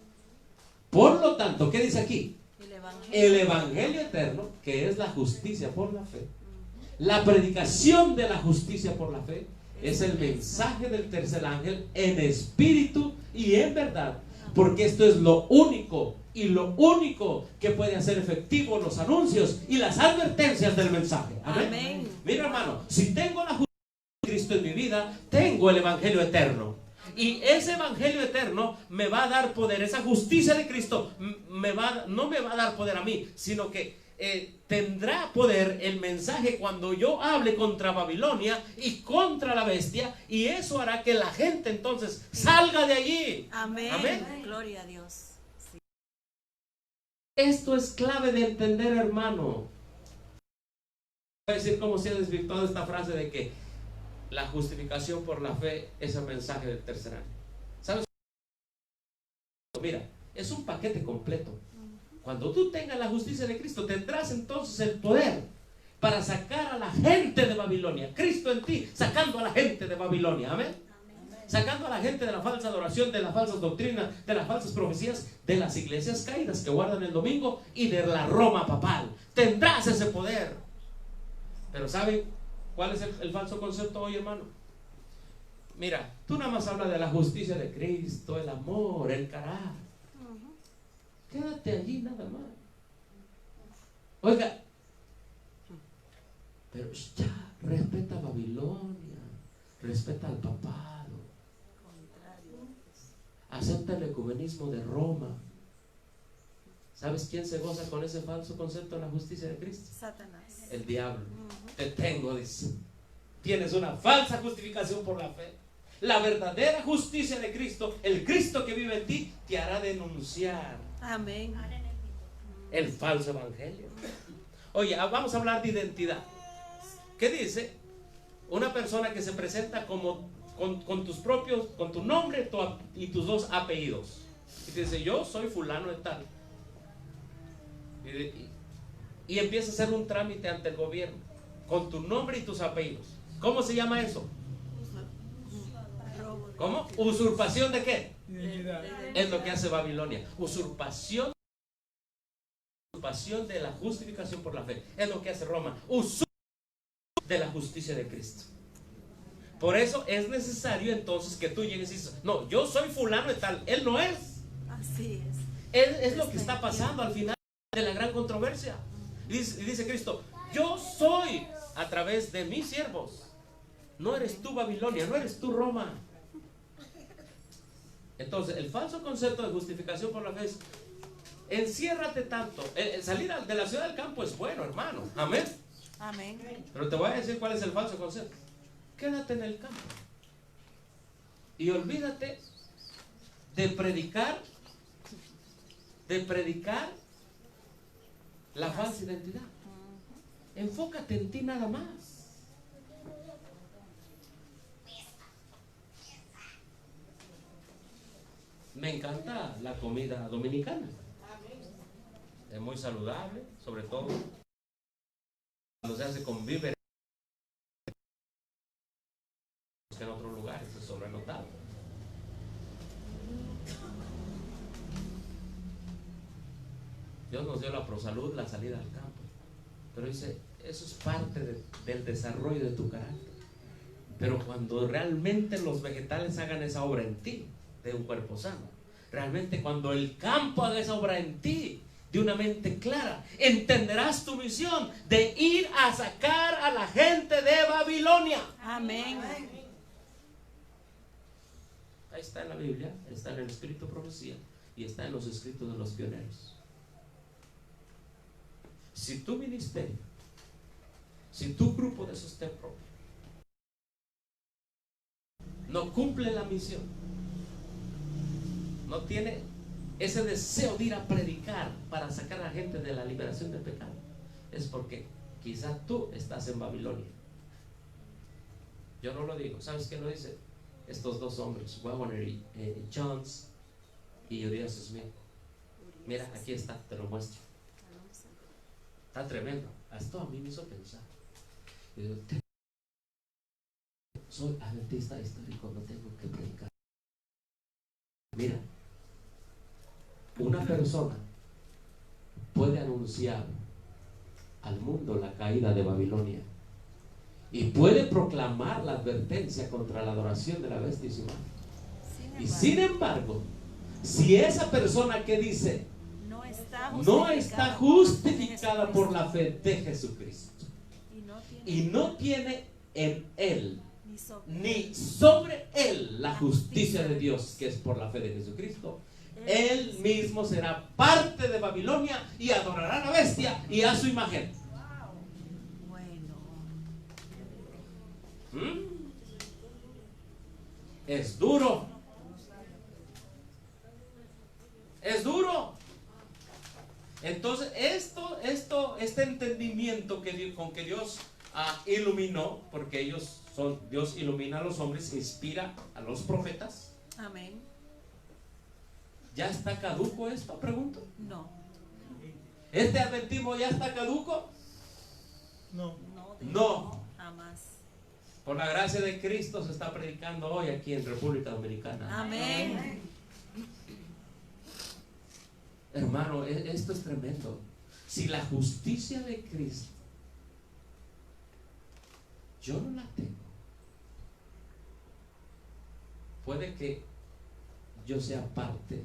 Por lo tanto, ¿qué dice aquí? El evangelio eterno, que es la justicia por la fe, la predicación de la justicia por la fe, es el mensaje del tercer ángel en espíritu y en verdad, porque esto es lo único que puede hacer efectivo los anuncios y las advertencias del mensaje. Amén. Amén. Mira, hermano, si tengo la justicia de Cristo en mi vida, tengo el evangelio eterno. Y ese evangelio eterno me va a dar poder. Esa justicia de Cristo no me va a dar poder a mí, sino que tendrá poder el mensaje cuando yo hable contra Babilonia y contra la bestia, y eso hará que la gente entonces salga de allí. Amén. Amén. Gloria a Dios. Sí. Esto es clave de entender, hermano. Voy a decir cómo se ha desvirtuado esta frase de que la justificación por la fe es el mensaje del tercer año. ¿Sabes? Mira, es un paquete completo. Cuando tú tengas la justicia de Cristo, tendrás entonces el poder para sacar a la gente de Babilonia. Cristo en ti, sacando a la gente de Babilonia. Amén. Sacando a la gente de la falsa adoración, de las falsas doctrinas, de las falsas profecías, de las iglesias caídas que guardan el domingo y de la Roma papal. Tendrás ese poder. Pero ¿saben cuál es el falso concepto hoy, hermano? Mira, tú nada más hablas de la justicia de Cristo, el amor, el carácter. Quédate allí nada más. Oiga, pero ya, respeta a Babilonia, respeta al papado, acepta el ecumenismo de Roma. ¿Sabes quién se goza con ese falso concepto de la justicia de Cristo? Satanás. El diablo. Te tengo, dice. Tienes una falsa justificación por la fe. La verdadera justicia de Cristo, el Cristo que vive en ti, te hará denunciar. Amén. El falso evangelio. Oye, vamos a hablar de identidad. ¿Qué dice? Una persona que se presenta como con tus propios, con tu nombre y tus dos apellidos. Y te dice, yo soy fulano de tal. Y empieza a hacer un trámite ante el gobierno con tu nombre y tus apellidos. ¿Cómo se llama eso? ¿Cómo? ¿Usurpación de qué? Es lo que hace Babilonia. Usurpación de la justificación por la fe. Es lo que hace Roma. Usurpación de la justicia de Cristo. Por eso es necesario entonces que tú llegues y dices, no, yo soy fulano de tal. Él no es. Así es. Es lo que está pasando al final de la gran controversia. Y dice Cristo, yo soy a través de mis siervos. No eres tú Babilonia, no eres tú Roma. Entonces, el falso concepto de justificación por la fe es, enciérrate tanto. El salir de la ciudad del campo es bueno, hermano. Amén. Amén. Pero te voy a decir cuál es el falso concepto. Quédate en el campo. Y olvídate de predicar la falsa identidad. Enfócate en ti nada más. Me encanta la comida dominicana. Es muy saludable, sobre todo cuando se hace con víveres que en otros lugares es sobrenotado. Dios nos dio la prosalud, la salida al campo. Pero dice, eso es parte del desarrollo de tu carácter. Pero cuando realmente los vegetales hagan esa obra en ti, de un cuerpo sano, realmente cuando el campo haga esa obra en ti, de una mente clara, entenderás tu misión de ir a sacar a la gente de Babilonia. Amén. Ahí está en la Biblia, está en el Espíritu de Profecía y está en los escritos de los pioneros. Si tu ministerio, si tu grupo de sostén propio no cumple la misión, no tiene ese deseo de ir a predicar para sacar a la gente de la liberación del pecado, es porque quizás tú estás en Babilonia. Yo no lo digo. ¿Sabes quién lo dice? Estos dos hombres, Wagner y Jones y Urias Smith. Mira, aquí está, te lo muestro. Está tremendo. Esto a mí me hizo pensar. Y digo, soy adventista histórico, no tengo que predicar. Mira, una persona puede anunciar al mundo la caída de Babilonia y puede proclamar la advertencia contra la adoración de la bestia y su imagen. Y sin embargo, si esa persona que dice no está justificada por la fe de Jesucristo y no tiene en él ni sobre él la justicia de Dios, que es por la fe de Jesucristo, Él mismo será parte de Babilonia y adorará a la bestia y a su imagen. Bueno. Es duro. Es duro. Entonces este entendimiento con que Dios iluminó, porque Dios ilumina a los hombres, inspira a los profetas. Amén. ¿Ya está caduco esto? Pregunto. No. ¿Este adventismo ya está caduco? No. Jamás. Por la gracia de Cristo se está predicando hoy aquí en República Dominicana. Amén. Hermano, esto es tremendo. Si la justicia de Cristo yo no la tengo, puede que yo sea parte,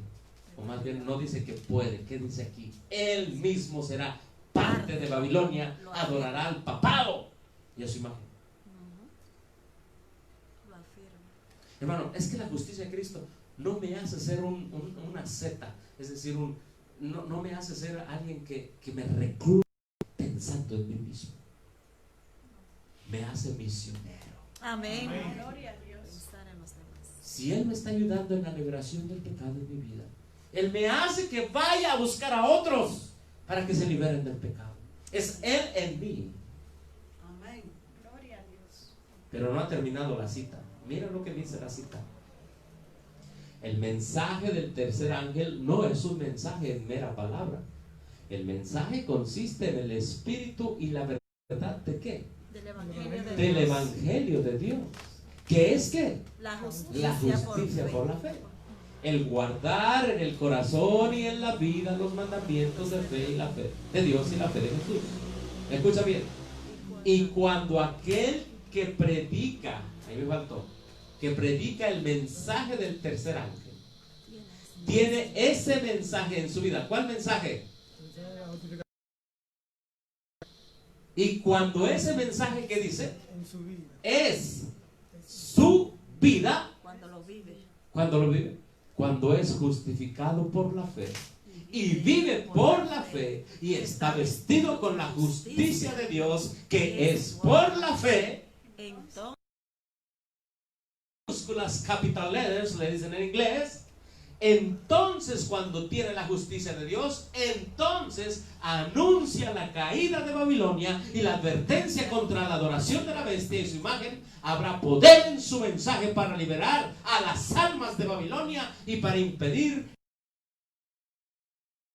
o más bien no dice que puede, ¿qué dice aquí? Él mismo será parte de Babilonia, adorará al papado y a su imagen. Lo afirmo. Hermano, es que la justicia de Cristo no me hace ser una zeta, es decir, no me hace ser alguien que me recluye pensando en mí mismo. Me hace misionero. Amén. Gloria a Dios. Pensar en los demás. Si Él me está ayudando en la liberación del pecado en mi vida, Él me hace que vaya a buscar a otros para que se liberen del pecado. Es Él en mí. Amén. Gloria a Dios. Pero no ha terminado la cita. Mira lo que dice la cita. El mensaje del tercer ángel no es un mensaje en mera palabra. El mensaje consiste en el espíritu y la verdad de ¿qué? Del Evangelio de Del Dios. Evangelio de Dios. ¿Qué es qué? La justicia, La justicia por la fe. El guardar en el corazón y en la vida los mandamientos de fe y la fe de Dios y la fe de Jesús. Escucha bien. Y cuando aquel que predica, ahí me faltó, que predica el mensaje del tercer ángel, tiene ese mensaje en su vida. ¿Cuál mensaje? Y cuando ese mensaje que dice es su vida, cuando lo vive, cuando es justificado por la fe y vive por la fe y está vestido con la justicia de Dios que es por la fe, entonces, minúsculas capital letters le dicen en inglés. Entonces, cuando tiene la justicia de Dios, entonces anuncia la caída de Babilonia y la advertencia contra la adoración de la bestia y su imagen. Habrá poder en su mensaje para liberar a las almas de Babilonia y para impedir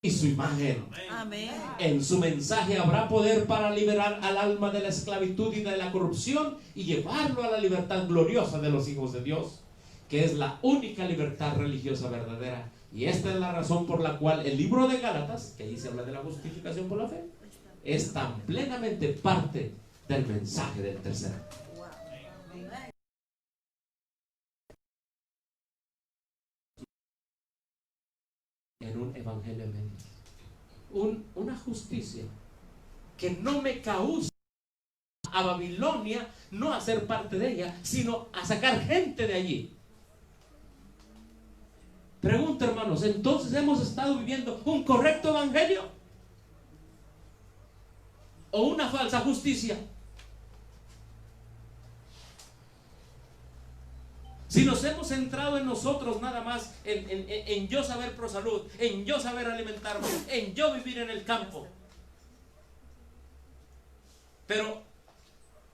y su imagen. amén. En su mensaje habrá poder para liberar al alma de la esclavitud y de la corrupción y llevarlo a la libertad gloriosa de los hijos de Dios, que es la única libertad religiosa verdadera. Y esta es la razón por la cual el libro de Gálatas, que ahí se habla de la justificación por la fe, es tan plenamente parte del mensaje del tercer ángel. En un evangelio medio, una justicia que no me causa a Babilonia no a ser parte de ella, sino a sacar gente de allí. Pregunta, hermanos, entonces hemos estado viviendo un correcto evangelio o una falsa justicia. Si nos hemos centrado en nosotros nada más, en yo saber pro salud, en yo saber alimentarme, en yo vivir en el campo. Pero,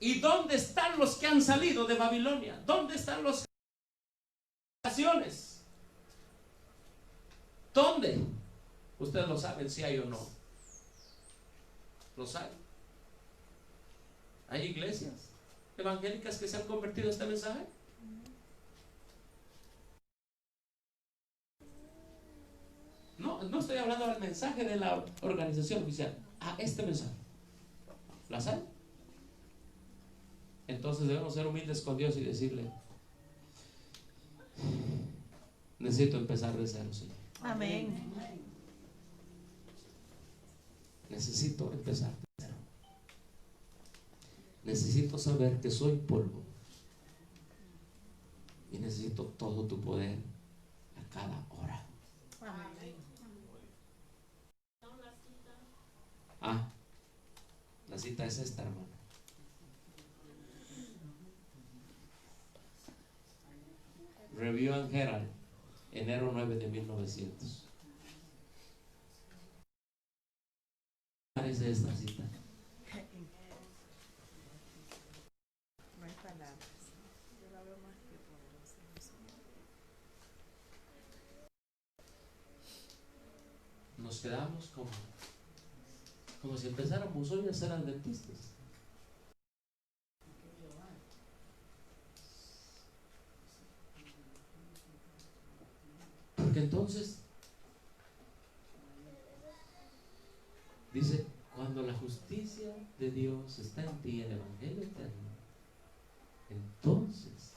¿y dónde están los que han salido de Babilonia? ¿Dónde están los naciones? ¿Dónde? Ustedes lo saben si hay o no. ¿Los hay? ¿Hay iglesias evangélicas que se han convertido a este mensaje? No estoy hablando del mensaje de la organización oficial, a este mensaje. ¿Las hay? Entonces debemos ser humildes con Dios y decirle: necesito empezar de cero, Señor. Amén. Necesito empezar de cero. Necesito saber que soy polvo y necesito todo tu poder a cada hora. Amén. La cita es esta, hermano. Review and Herald, enero 9 de 1900. ¿Qué parece esta cita? No hay palabras. Yo la veo más que poderosa. Nos quedamos como si empezáramos hoy a ser adventistas. Porque entonces dice, cuando la justicia de Dios está en ti, el Evangelio eterno, entonces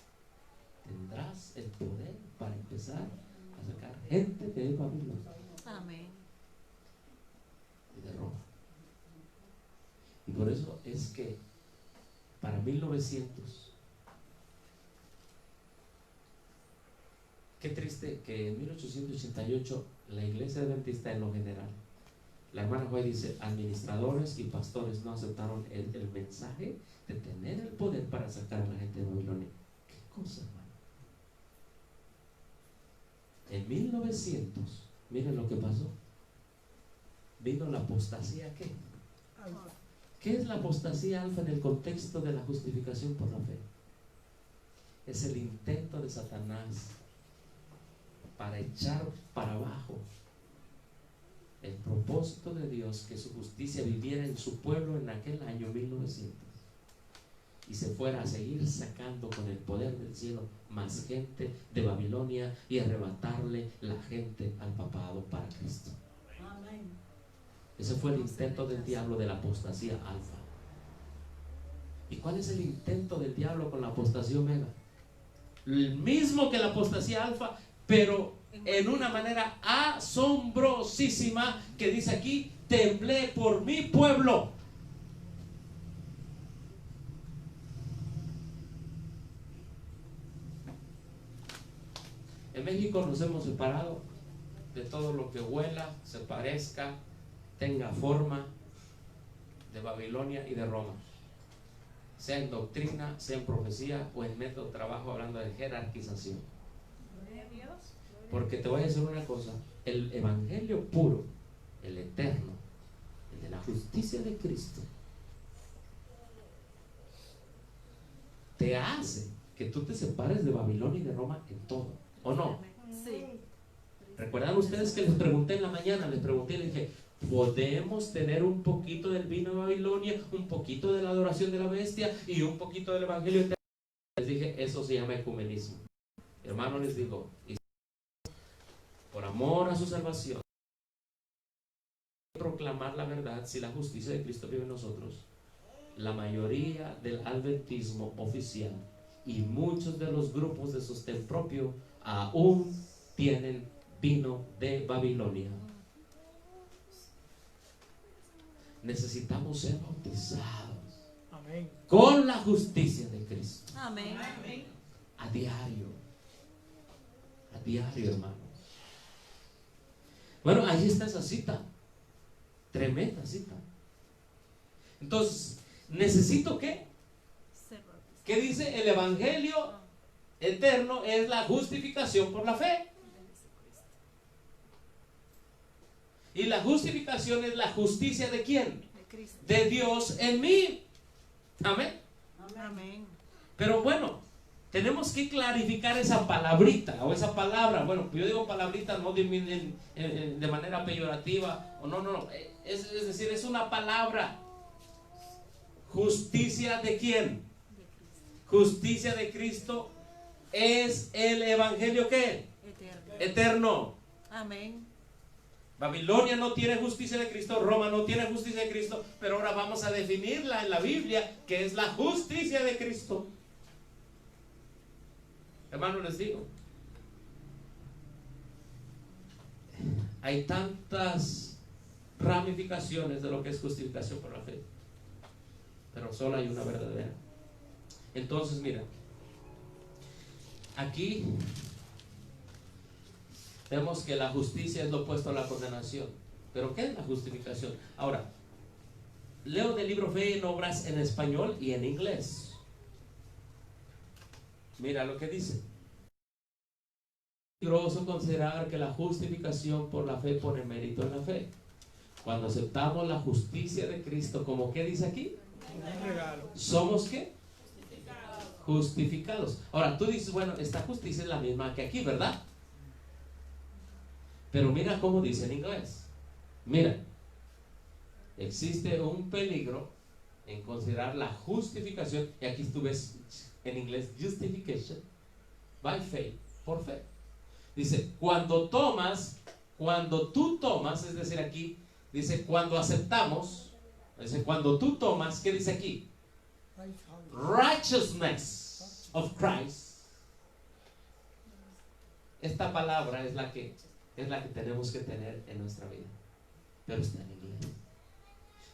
tendrás el poder para empezar a sacar gente de Babilonia. Amén. Y de Roma. Y por eso es que para 1900, qué triste que en 1888 la iglesia adventista en lo general, la hermana Joy dice, administradores y pastores no aceptaron el mensaje de tener el poder para sacar a la gente de Babilonia. ¿Qué cosa, hermano? En 1900, miren lo que pasó. Vino la apostasía, ¿qué? Alfa. ¿Qué es la apostasía alfa en el contexto de la justificación por la fe? Es el intento de Satanás para echar para abajo el propósito de Dios, que su justicia viviera en su pueblo en aquel año 1900 y se fuera a seguir sacando con el poder del cielo más gente de Babilonia y arrebatarle la gente al papado para Cristo. Amén. Ese fue el intento del diablo de la apostasía alfa. ¿Y cuál es el intento del diablo con la apostasía omega? El mismo que la apostasía alfa, pero en una manera asombrosísima, que dice aquí, temblé por mi pueblo. En México nos hemos separado de todo lo que huela, se parezca, tenga forma de Babilonia y de Roma, sea en doctrina, sea en profecía o en método de trabajo, hablando de jerarquización. Gloria a Dios. Porque te voy a decir una cosa, el evangelio puro, el eterno, el de la justicia de Cristo, te hace que tú te separes de Babilonia y de Roma en todo, ¿o no? Sí. ¿Recuerdan ustedes que les pregunté en la mañana? Les pregunté, les dije, ¿podemos tener un poquito del vino de Babilonia, un poquito de la adoración de la bestia y un poquito del evangelio eterno? Les dije, eso se llama ecumenismo. Hermano, les digo, y por amor a su salvación, proclamar la verdad, si la justicia de Cristo vive en nosotros, la mayoría del adventismo oficial y muchos de los grupos de sostén propio aún tienen vino de Babilonia. Necesitamos ser bautizados. Amén. Con la justicia de Cristo. Amén. A diario. A diario, hermanos. Bueno, ahí está esa cita. Tremenda cita. Entonces, ¿necesito qué? ¿Qué dice? El evangelio eterno es la justificación por la fe. Y la justificación es la justicia ¿de quién? De Cristo. De Dios en mí. Amén. Amén. Pero bueno, tenemos que clarificar esa palabrita o esa palabra. Bueno, yo digo palabrita no de manera peyorativa. O no. Es decir, es una palabra. ¿Justicia de quién? De Cristo. Justicia de Cristo es el evangelio ¿qué? Eterno. Eterno. Amén. Babilonia no tiene justicia de Cristo, Roma no tiene justicia de Cristo, pero ahora vamos a definirla en la Biblia, que es la justicia de Cristo. Hermano, les digo, hay tantas ramificaciones de lo que es justificación por la fe, pero solo hay una verdadera. Entonces, mira, aquí vemos que la justicia es lo opuesto a la condenación. ¿Pero qué es la justificación? Ahora, leo del libro Fe en Obras en español y en inglés. Mira lo que dice. Es peligroso considerar que la justificación por la fe pone mérito en la fe. Cuando aceptamos la justicia de Cristo, como ¿qué dice aquí? Un regalo. ¿Somos qué? Justificados. Ahora tú dices, bueno, esta justicia es la misma que aquí, ¿verdad? Pero mira cómo dice en inglés. Mira, existe un peligro en considerar la justificación, y aquí tú ves en inglés justification by faith, por fe. Dice, cuando tú tomas, es decir, aquí dice cuando aceptamos, dice cuando tú tomas, ¿qué dice aquí? Righteousness of Christ. Esta palabra es la que tenemos que tener en nuestra vida, pero está en inglés.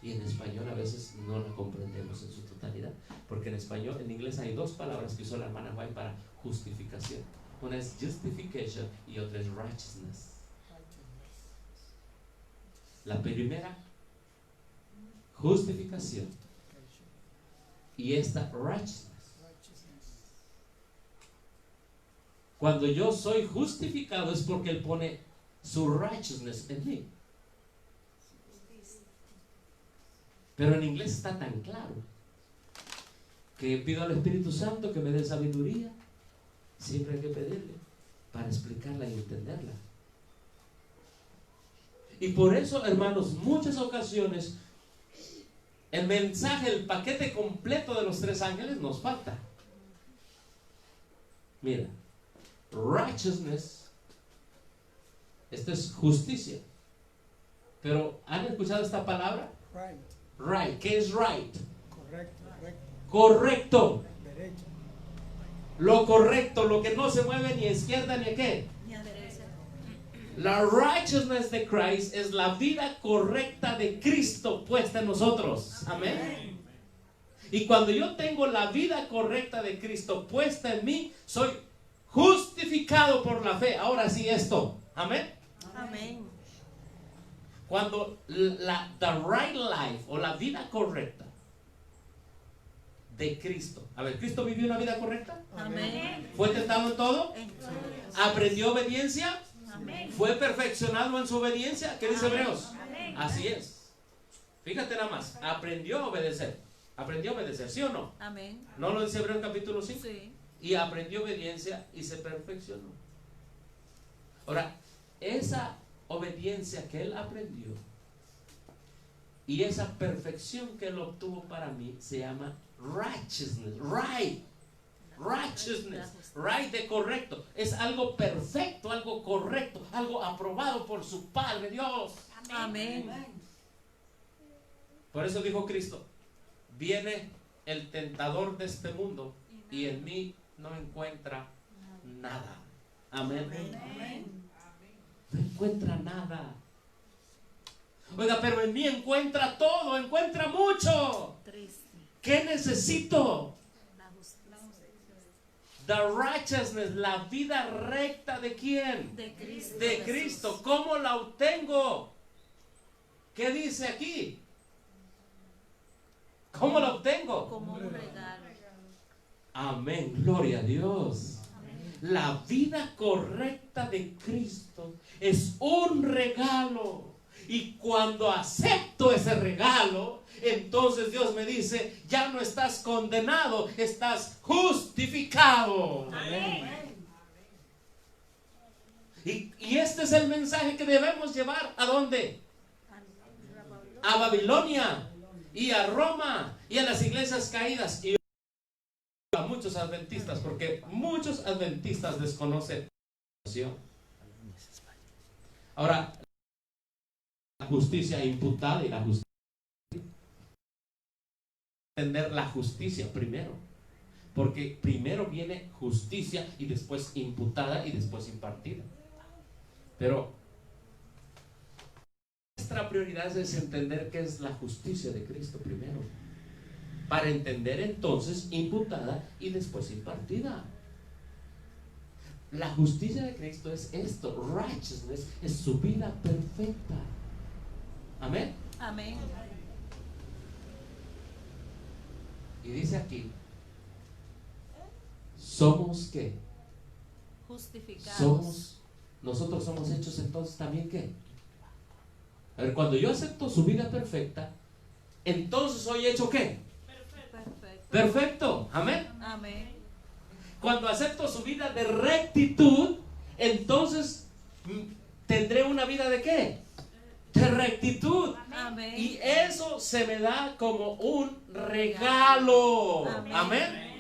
Y en español a veces no la comprendemos en su totalidad, porque en español, en inglés hay dos palabras que usó la hermana White para justificación. Una es justification y otra es righteousness. La primera, justificación, y esta righteousness. Cuando yo soy justificado es porque Él pone su righteousness en mí. Pero en inglés está tan claro que pido al Espíritu Santo que me dé sabiduría. Siempre hay que pedirle para explicarla y entenderla. Y por eso, hermanos, muchas ocasiones el mensaje, el paquete completo de los tres ángeles nos falta. Mira, righteousness, esto es justicia. Pero ¿han escuchado esta palabra? Right. Right. ¿Qué es right? Correcto, correcto. Correcto. Derecho. Lo correcto, lo que no se mueve ni a izquierda ni a qué. Ni a derecha. La righteousness de Christ es la vida correcta de Cristo puesta en nosotros. Amén. Y cuando yo tengo la vida correcta de Cristo puesta en mí, soy justificado por la fe. Ahora sí esto. Amén. Amén. Cuando the right life o la vida correcta de Cristo. A ver, ¿Cristo vivió una vida correcta? Amén. ¿Fue tentado en todo? En todo. ¿Aprendió obediencia? Amén. ¿Fue perfeccionado en su obediencia? ¿Qué dice Hebreos? Amén. Así es. Fíjate nada más. Aprendió a obedecer. Aprendió a obedecer, ¿sí o no? Amén. ¿No lo dice Hebreos capítulo 5? Sí. Y aprendió obediencia y se perfeccionó. Ahora, esa obediencia que él aprendió y esa perfección que él obtuvo para mí se llama righteousness. Righteousness. Right de correcto. Es algo perfecto, algo correcto, algo aprobado por su Padre Dios. Amén. Por eso dijo Cristo: viene el tentador de este mundo y en mí no encuentra nada. Amén. No encuentra nada. Oiga, pero en mí encuentra todo, encuentra mucho. Triste. ¿Qué necesito? La justicia. The righteousness, la vida recta ¿de quién? De Cristo. De Jesús. Cristo. ¿Cómo la obtengo? ¿Qué dice aquí? ¿Cómo la obtengo? Como un regalo. Amén, gloria a Dios. La vida correcta de Cristo es un regalo. Y cuando acepto ese regalo, entonces Dios me dice: ya no estás condenado, estás justificado. Amén. Y este es el mensaje que debemos llevar. ¿A dónde? A Babilonia y a Roma y a las iglesias caídas y a muchos adventistas, porque muchos adventistas desconocen la situación. Ahora, la justicia imputada y la justicia, entender la justicia primero, porque primero viene justicia y después imputada y después impartida. Pero nuestra prioridad es entender qué es la justicia de Cristo primero, para entender entonces imputada y después impartida. La justicia de Cristo es esto. Righteousness es su vida perfecta. Amén. Amén. Y dice aquí, ¿somos qué? Justificados. Nosotros somos hechos entonces también ¿qué? A ver, cuando yo acepto su vida perfecta, entonces soy hecho ¿qué? Perfecto. Perfecto, amén. Amén. Cuando acepto su vida de rectitud, entonces tendré una vida de ¿qué? De rectitud. Amén. Y eso se me da como un regalo. Amén. Amén.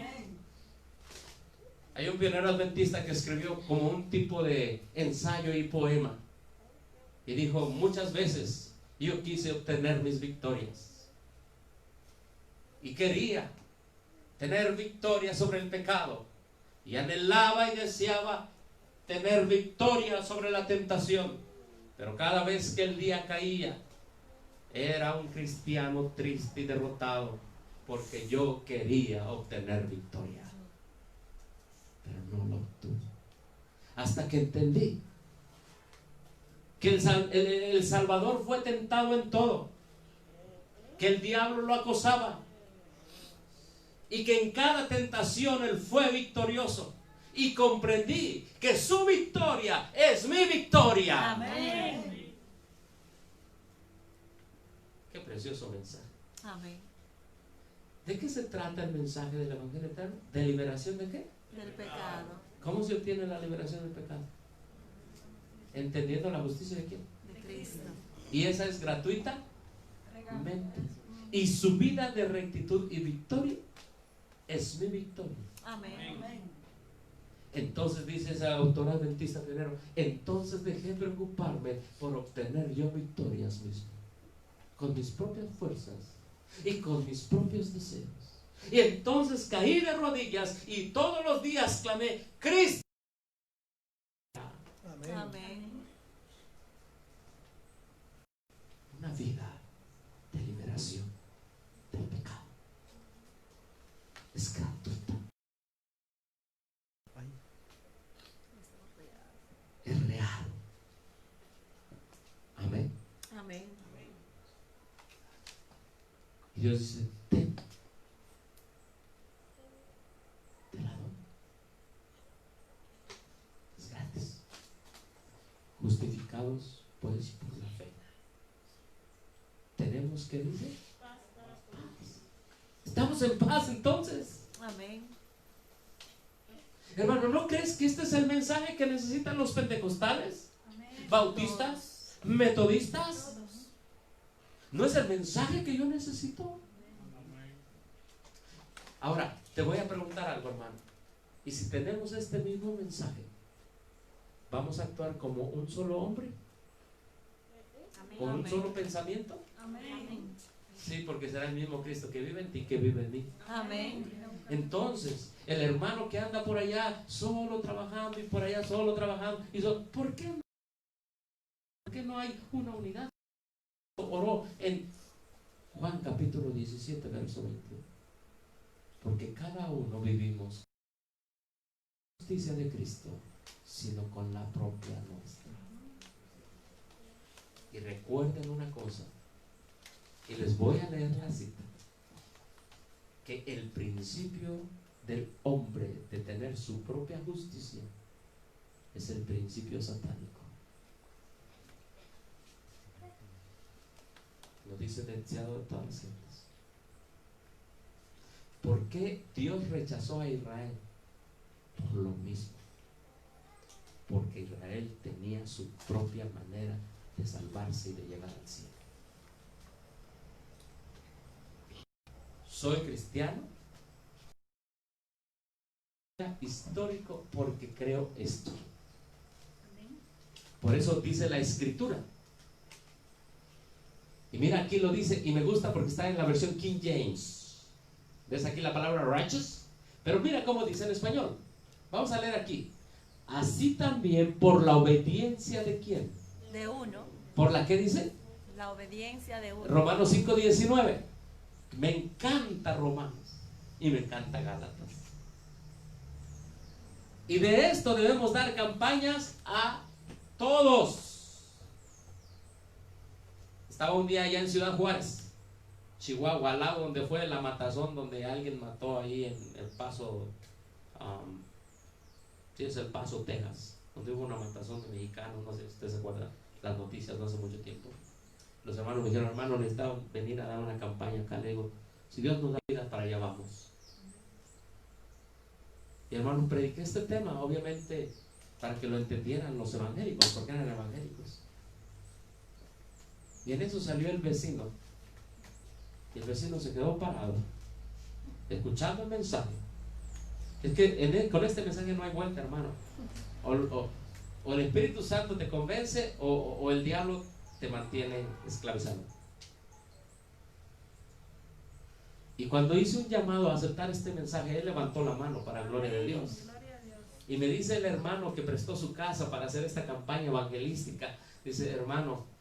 Hay un pionero adventista que escribió como un tipo de ensayo y poema. Y dijo, muchas veces yo quise obtener mis victorias. Y quería tener victoria sobre el pecado. Y anhelaba y deseaba tener victoria sobre la tentación. Pero cada vez que el día caía, era un cristiano triste y derrotado, porque yo quería obtener victoria. Pero no lo obtuve. Hasta que entendí que el Salvador fue tentado en todo, que el diablo lo acosaba y que en cada tentación él fue victorioso. Y comprendí que su victoria es mi victoria. Amén. Qué precioso mensaje. Amén. ¿De qué se trata el mensaje del Evangelio eterno? ¿De liberación de qué? Del pecado. ¿Cómo se obtiene la liberación del pecado? Entendiendo la justicia de quién. De Cristo. Y esa es gratuita. Y su vida de rectitud y victoria es mi victoria. Amén. Entonces dice esa autora adventista pionero, entonces dejé de preocuparme por obtener yo victorias mismo, con mis propias fuerzas y con mis propios deseos. Y entonces caí de rodillas y todos los días clamé, Cristo. Amén. Amén. Una vida de liberación del pecado es gratuita, es real. Amén. Amén. Y Dios dice, ten, te la doy. Es gratis. Justificados pues por la fe. Tenemos que decir paz. Estamos en paz entonces. Amén. Hermano, ¿no crees que este es el mensaje que necesitan los pentecostales? Bautistas, metodistas. ¿No es el mensaje que yo necesito? Ahora, te voy a preguntar algo, hermano. ¿Y si tenemos este mismo mensaje, vamos a actuar como un solo hombre? ¿Con un solo pensamiento? Amén. Sí, porque será el mismo Cristo que vive en ti, que vive en mí. Amén. Entonces, el hermano que anda por allá solo trabajando y por allá solo trabajando, ¿por qué no hay una unidad? Oró en Juan capítulo 17, verso 21. Porque cada uno vivimos la justicia de Cristo, sino con la propia nuestra. Y recuerden una cosa, y les voy a leer la cita, que el principio del hombre de tener su propia justicia es el principio satánico. Lo dice el deseado de todas las gentes. ¿Por qué Dios rechazó a Israel? Por lo mismo. Porque Israel tenía su propia manera de salvarse y de llegar al cielo. Soy cristiano histórico porque creo esto. Por eso dice la escritura. Y mira, aquí lo dice, y me gusta porque está en la versión King James. ¿Ves aquí la palabra righteous? Pero mira cómo dice en español. Vamos a leer aquí. Así también por la obediencia de ¿quién? De uno. ¿Por la qué dice? La obediencia de uno. Romanos 5:19. Me encanta Romanos y me encanta Gálatas. Y de esto debemos dar campañas a todos. Estaba un día allá en Ciudad Juárez. Chihuahua, al lado donde fue la matazón, donde alguien mató ahí en El Paso, sí, es El Paso, Texas, donde hubo una matazón de mexicanos, no sé si usted se acuerda las noticias, no hace mucho tiempo. Los hermanos me dijeron, hermano, necesitaba venir a dar una campaña acá. Le digo, si Dios nos da vida, para allá vamos. Y hermano, prediqué este tema, obviamente, para que lo entendieran los evangélicos, porque eran evangélicos. Y en eso salió el vecino. Y el vecino se quedó parado, escuchando el mensaje. Es que con este mensaje no hay vuelta, hermano. O el Espíritu Santo te convence, o el diablo te mantiene esclavizado. Y cuando hice un llamado a aceptar este mensaje, él levantó la mano para gloria de Dios. Y me dice el hermano que prestó su casa para hacer esta campaña evangelística, dice, hermano,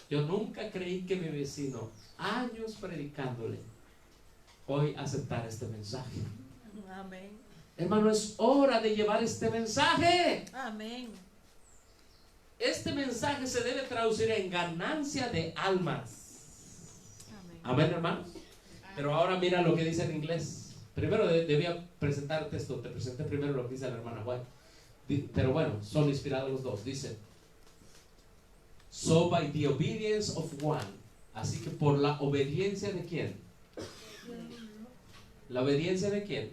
yo nunca creí que mi vecino, años predicándole, hoy aceptar este mensaje. Amén. Hermano, es hora de llevar este mensaje. Amén. Este mensaje se debe traducir en ganancia de almas. Amén. Amén, hermanos. Pero ahora mira lo que dice en inglés. Primero debía presentarte esto. Te presenté primero lo que dice la hermana White. Pero bueno, son inspirados los dos. Dice, so by the obedience of one. Así que por la obediencia de quién. ¿La obediencia de quién?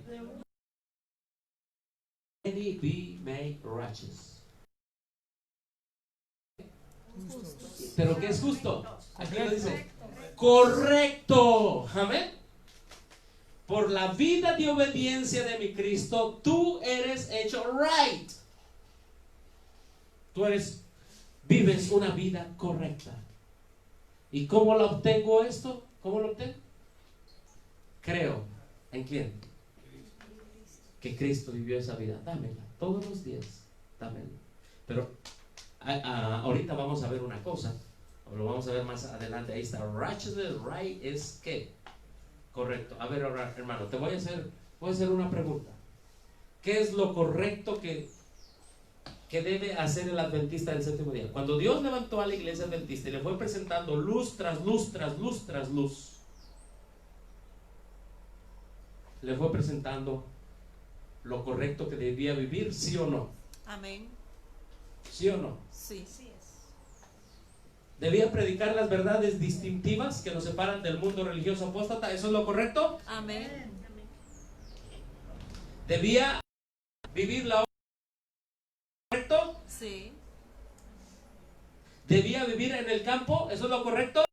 Many be made righteous. ¿Pero qué es justo? Aquí lo dice. Correcto. Amén. Por la vida de obediencia de mi Cristo, tú eres hecho right. Vives una vida correcta. ¿Y cómo lo obtengo esto? ¿Cómo lo obtengo? Creo. ¿En quién? Que Cristo vivió esa vida. Dámela todos los días. Dámela. Pero ahorita vamos a ver una cosa. Lo vamos a ver más adelante. Ahí está. Righteousness, right es ¿qué? Correcto. A ver, ahora, hermano, te voy a hacer una pregunta. ¿Qué es lo correcto que debe hacer el adventista del séptimo día? Cuando Dios levantó a la iglesia adventista y le fue presentando luz tras luz tras luz tras luz, le fue presentando lo correcto que debía vivir, ¿sí o no? Amén. ¿Sí o no? Sí. Debía predicar las verdades distintivas que nos separan del mundo religioso apóstata. ¿Eso es lo correcto? Amén. Debía vivir la obra correcto. Sí. Debía vivir en el campo. ¿Eso es lo correcto?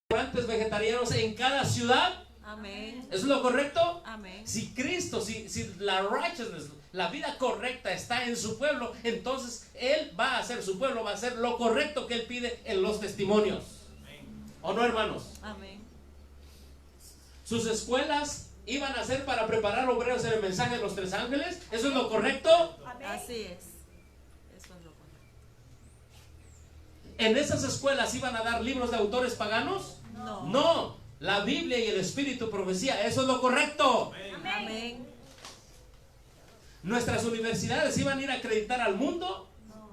Restaurantes vegetarianos en cada ciudad. Amén. ¿Eso es lo correcto? Amén. Si Cristo, si la righteousness, la vida correcta está en su pueblo, entonces Él va a hacer, su pueblo va a hacer lo correcto que Él pide en los testimonios. ¿O no, hermanos? Amén. Sus escuelas iban a ser para preparar obreros en el mensaje de los tres ángeles. ¿Eso es lo correcto? Así es. Eso es lo correcto. ¿En esas escuelas iban a dar libros de autores paganos? No. No. La Biblia y el Espíritu profecía. ¿Eso es lo correcto? Amén. ¿Nuestras universidades iban a ir a acreditar al mundo? No.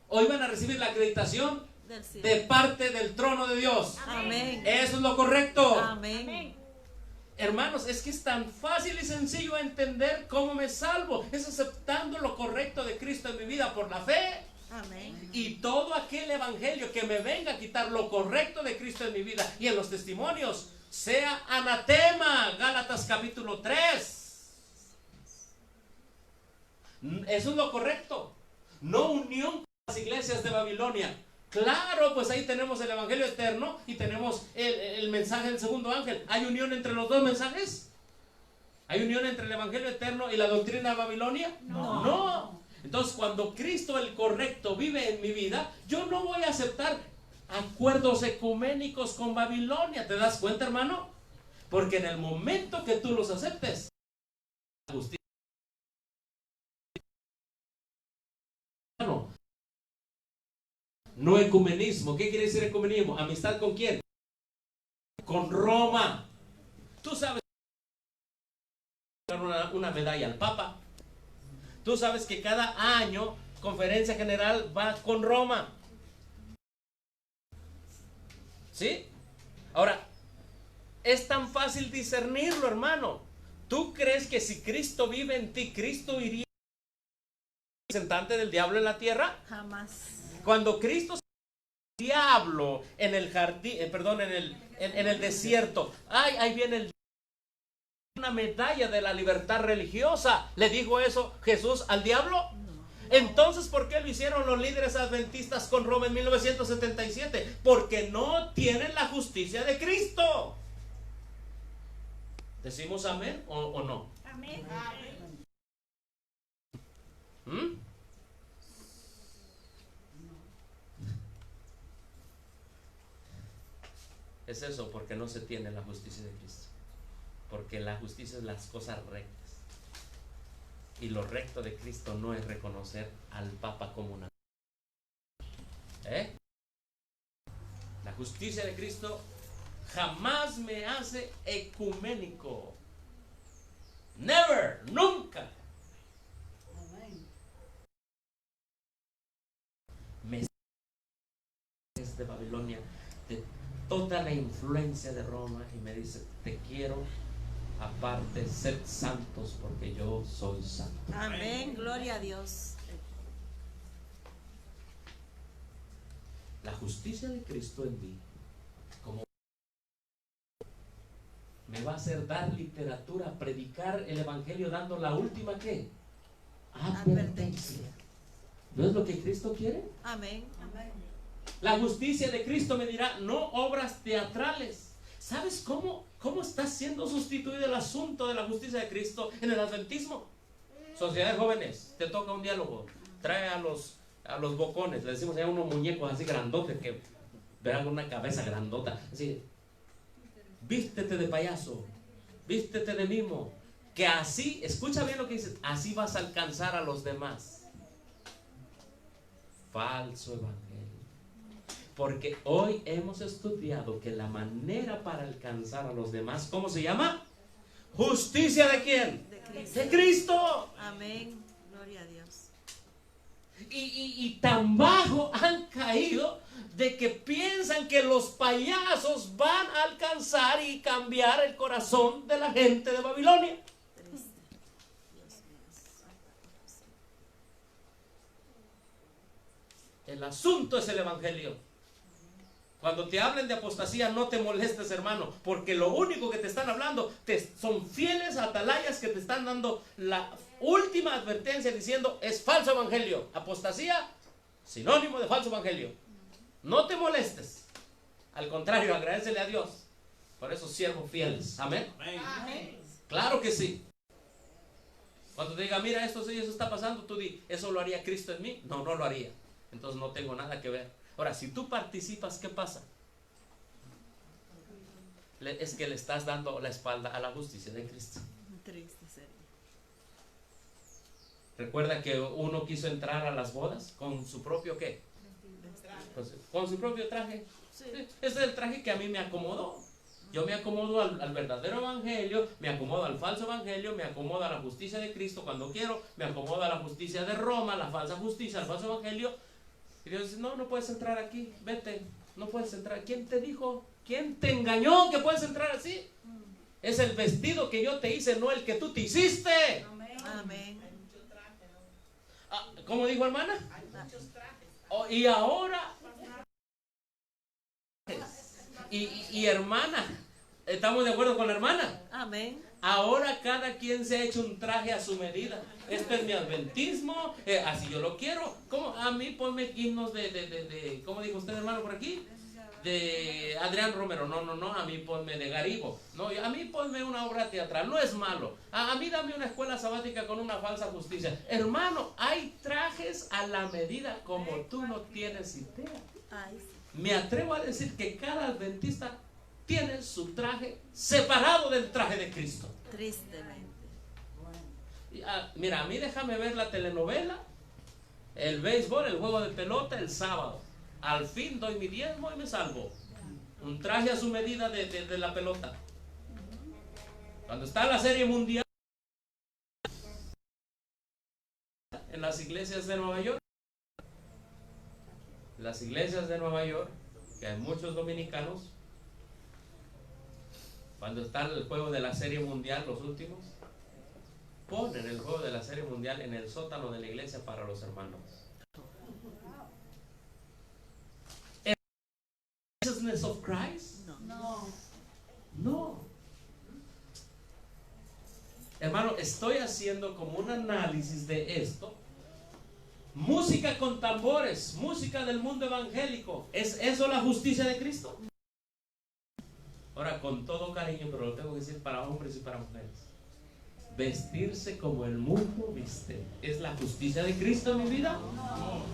¿O iban a recibir la acreditación Del cielo. de parte del trono de Dios? Amén. ¿Eso es lo correcto? Amén. Hermanos, es que es tan fácil y sencillo entender cómo me salvo. Es aceptando lo correcto de Cristo en mi vida por la fe. Amén. Y todo aquel evangelio que me venga a quitar lo correcto de Cristo en mi vida y en los testimonios, sea anatema. Gálatas capítulo 3. Eso es lo correcto. No unión con las iglesias de Babilonia. Claro, pues ahí tenemos el evangelio eterno y tenemos el mensaje del segundo ángel. ¿Hay unión entre los dos mensajes? ¿Hay unión entre el evangelio eterno y la doctrina de Babilonia? No. Entonces, cuando Cristo el correcto vive en mi vida, yo no voy a aceptar acuerdos ecuménicos con Babilonia. ¿Te das cuenta, hermano? Porque en el momento que tú los aceptes, justicia. No ecumenismo. ¿Qué quiere decir ecumenismo? ¿Amistad con quién? Con Roma. Tú sabes una medalla al Papa. Tú sabes que cada año Conferencia General va con Roma. ¿Sí? Ahora, es tan fácil discernirlo, hermano. ¿Tú crees que si Cristo vive en ti, Cristo iría representante del diablo en la tierra? Jamás. Cuando Cristo diablo en el jardín, en el desierto, ay, ahí viene el una medalla de la libertad religiosa. ¿Le dijo eso Jesús al diablo? Entonces, ¿por qué lo hicieron los líderes adventistas con Roma en 1977? Porque no tienen la justicia de Cristo. ¿Decimos amén o no? Amén. ¿Mm? Es eso, porque no se tiene la justicia de Cristo. Porque la justicia es las cosas rectas. Y lo recto de Cristo no es reconocer al Papa como una. La justicia de Cristo jamás me hace ecuménico. Never, nunca. Me de Babilonia, de toda la influencia de Roma, y me dice: te quiero aparte, sed santos porque yo soy santo. Amén. Gloria a Dios. La justicia de Cristo en mí, como me va a hacer dar literatura, predicar el evangelio dando la última ¿qué? Advertencia. ¿No es lo que Cristo quiere? Amén. La justicia de Cristo me dirá: no obras teatrales. ¿Sabes cómo está siendo sustituido el asunto de la justicia de Cristo en el adventismo? Sociedad de jóvenes, te toca un diálogo. Trae a los bocones, le decimos allá, unos muñecos así grandotes que verán con una cabeza grandota. Así, vístete de payaso, vístete de mimo, que así, escucha bien lo que dice, así vas a alcanzar a los demás. Falso evangelio. Porque hoy hemos estudiado que la manera para alcanzar a los demás, ¿cómo se llama? ¿Justicia de quién? De Cristo. De Cristo. Amén. Gloria a Dios. Y tan bajo han caído de que piensan que los payasos van a alcanzar y cambiar el corazón de la gente de Babilonia. Triste. Dios mío. El asunto es el evangelio. Cuando te hablen de apostasía, no te molestes, hermano, porque lo único que te están hablando son fieles atalayas que te están dando la última advertencia diciendo: es falso evangelio. Apostasía, sinónimo de falso evangelio. No te molestes. Al contrario, agradécele a Dios por esos siervos fieles. Amén. Amén. Claro que sí. Cuando te diga: mira, esto sí, eso está pasando, tú di: ¿eso lo haría Cristo en mí? No, no lo haría. Entonces no tengo nada que ver. Ahora, si tú participas, ¿qué pasa? Es que le estás dando la espalda a la justicia de Cristo. Triste sería. Recuerda que uno quiso entrar a las bodas con su propio ¿qué? Con su propio traje. Sí. Ese es el traje que a mí me acomodó. Yo me acomodo al verdadero evangelio, me acomodo al falso evangelio, me acomodo a la justicia de Cristo cuando quiero, me acomodo a la justicia de Roma, la falsa justicia, al falso evangelio. Y Dios dice: no, no puedes entrar aquí, vete, no puedes entrar. ¿Quién te dijo? ¿Quién te engañó que puedes entrar así? Es el vestido que yo te hice, no el que tú te hiciste. Amén. ¿Cómo dijo, hermana? Y ahora, y hermana, ¿estamos de acuerdo con la hermana? Amén. Ahora cada quien se ha hecho un traje a su medida. Este es mi adventismo, así yo lo quiero. ¿Cómo? A mí ponme himnos de ¿cómo dijo usted, hermano, por aquí? De Adrián Romero. No, a mí ponme de Garibo. No, a mí ponme una obra teatral, no es malo. A mí dame una escuela sabática con una falsa justicia. Hermano, hay trajes a la medida como tú no tienes idea. Ay, sí. Me atrevo a decir que cada adventista tiene su traje separado del traje de Cristo. Tristemente. Mira, a mí déjame ver la telenovela, el béisbol, el juego de pelota el sábado. Al fin doy mi diezmo y me salvo. Un traje a su medida de la pelota. Cuando está la serie mundial en las iglesias de Nueva York, que hay muchos dominicanos, cuando está el juego de la Serie Mundial, los últimos, ponen el juego de la Serie Mundial en el sótano de la iglesia para los hermanos. ¿El righteousness of Christ? No. Hermano, estoy haciendo como un análisis de esto. Música con tambores, música del mundo evangélico, ¿es eso la justicia de Cristo? Ahora, con todo cariño, pero lo tengo que decir para hombres y para mujeres. Vestirse como el mundo viste, ¿es la justicia de Cristo en mi vida? No.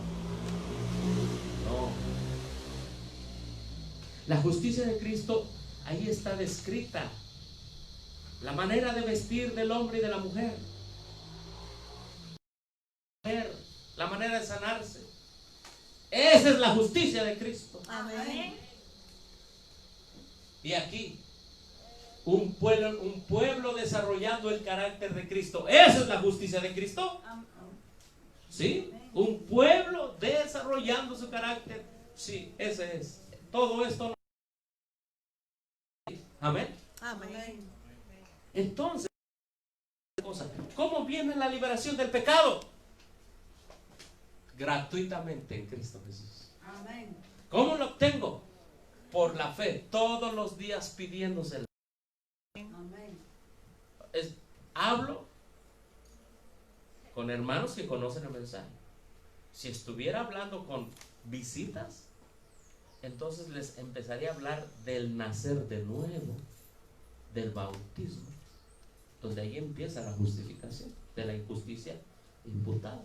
La justicia de Cristo, ahí está descrita. La manera de vestir del hombre y de la mujer. La manera de sanarse. Esa es la justicia de Cristo. Amén. Y aquí, un pueblo desarrollando el carácter de Cristo. ¿Esa es la justicia de Cristo? ¿Sí? Un pueblo desarrollando su carácter. Sí, ese es. Todo esto. Amén. Amén. Entonces, ¿cómo viene la liberación del pecado? Gratuitamente en Cristo Jesús. Amén. ¿Cómo lo obtengo? Por la fe, todos los días pidiéndoselo. Amén. Hablo con hermanos que conocen el mensaje. Si estuviera hablando con visitas, entonces les empezaría a hablar del nacer de nuevo, del bautismo, donde ahí empieza la justificación de la injusticia imputada.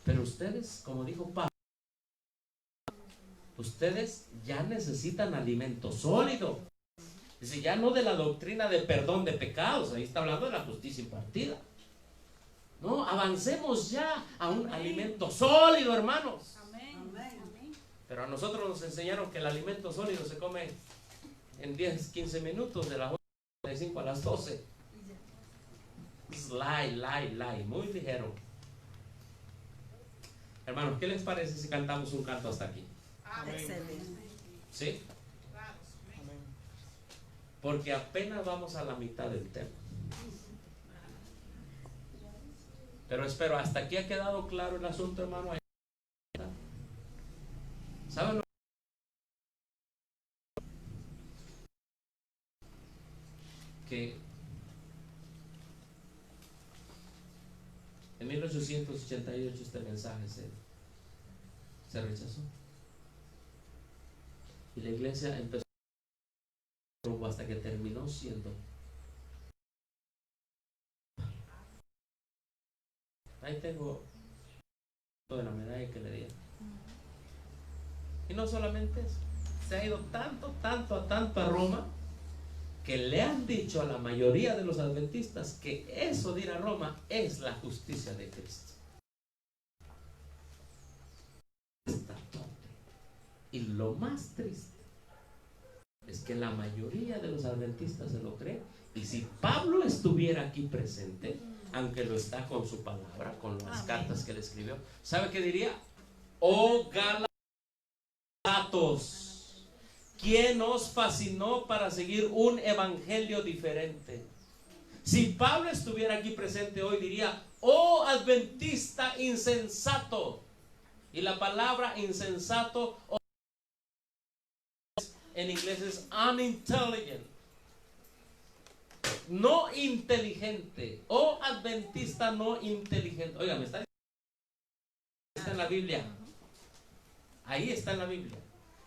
Pero ustedes, como dijo Pablo, ustedes ya necesitan alimento sólido. Dice, ya no de la doctrina de perdón de pecados, ahí está hablando de la justicia impartida. No, avancemos ya a un alimento sólido, hermanos. Amén. Pero a nosotros nos enseñaron que el alimento sólido se come en 10, 15 minutos, de las 8:45 a las 12. Es light, muy ligero. Hermanos, ¿qué les parece si cantamos un canto hasta aquí? Excelente. ¿Sí? Porque apenas vamos a la mitad del tema. Pero espero, hasta aquí ha quedado claro el asunto, hermano. ¿Saben lo que en 1888 este mensaje se rechazó? Y la iglesia empezó hasta que terminó siendo. Ahí tengo de la medalla que le dieron. Y no solamente eso, se ha ido tanto a Roma, que le han dicho a la mayoría de los adventistas que eso de ir a Roma es la justicia de Cristo. Y lo más triste es que la mayoría de los adventistas se lo creen. Y si Pablo estuviera aquí presente, aunque lo está con su palabra, con las cartas que le escribió, ¿sabe qué diría? Oh Gálatas, ¿quién os fascinó para seguir un evangelio diferente? Si Pablo estuviera aquí presente hoy, diría: oh adventista insensato. Y la palabra insensato en inglés es unintelligent, no inteligente. Oh adventista no inteligente. Oiga, me está en la Biblia. Ahí está en la Biblia.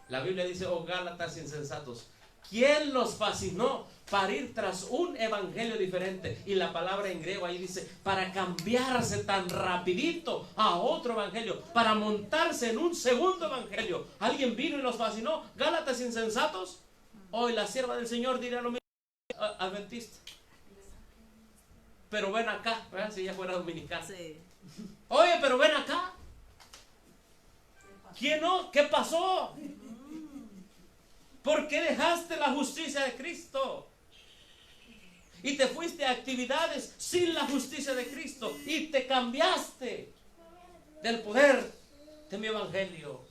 La Biblia dice: oh Gálatas insensatos, ¿quién los fascinó para ir tras un evangelio diferente? Y la palabra en griego ahí dice: para cambiarse tan rapidito a otro evangelio, para montarse en un segundo evangelio. ¿Alguien vino y los fascinó? Gálatas insensatos. Hoy la sierva del Señor dirá lo mismo. Adventista. Pero ven acá, ¿verdad? Si ella fuera dominicana. Sí. Oye, pero ven acá. ¿Quién no? ¿Qué pasó? ¿Por qué dejaste la justicia de Cristo? Y te fuiste a actividades sin la justicia de Cristo. Y te cambiaste del poder de mi evangelio.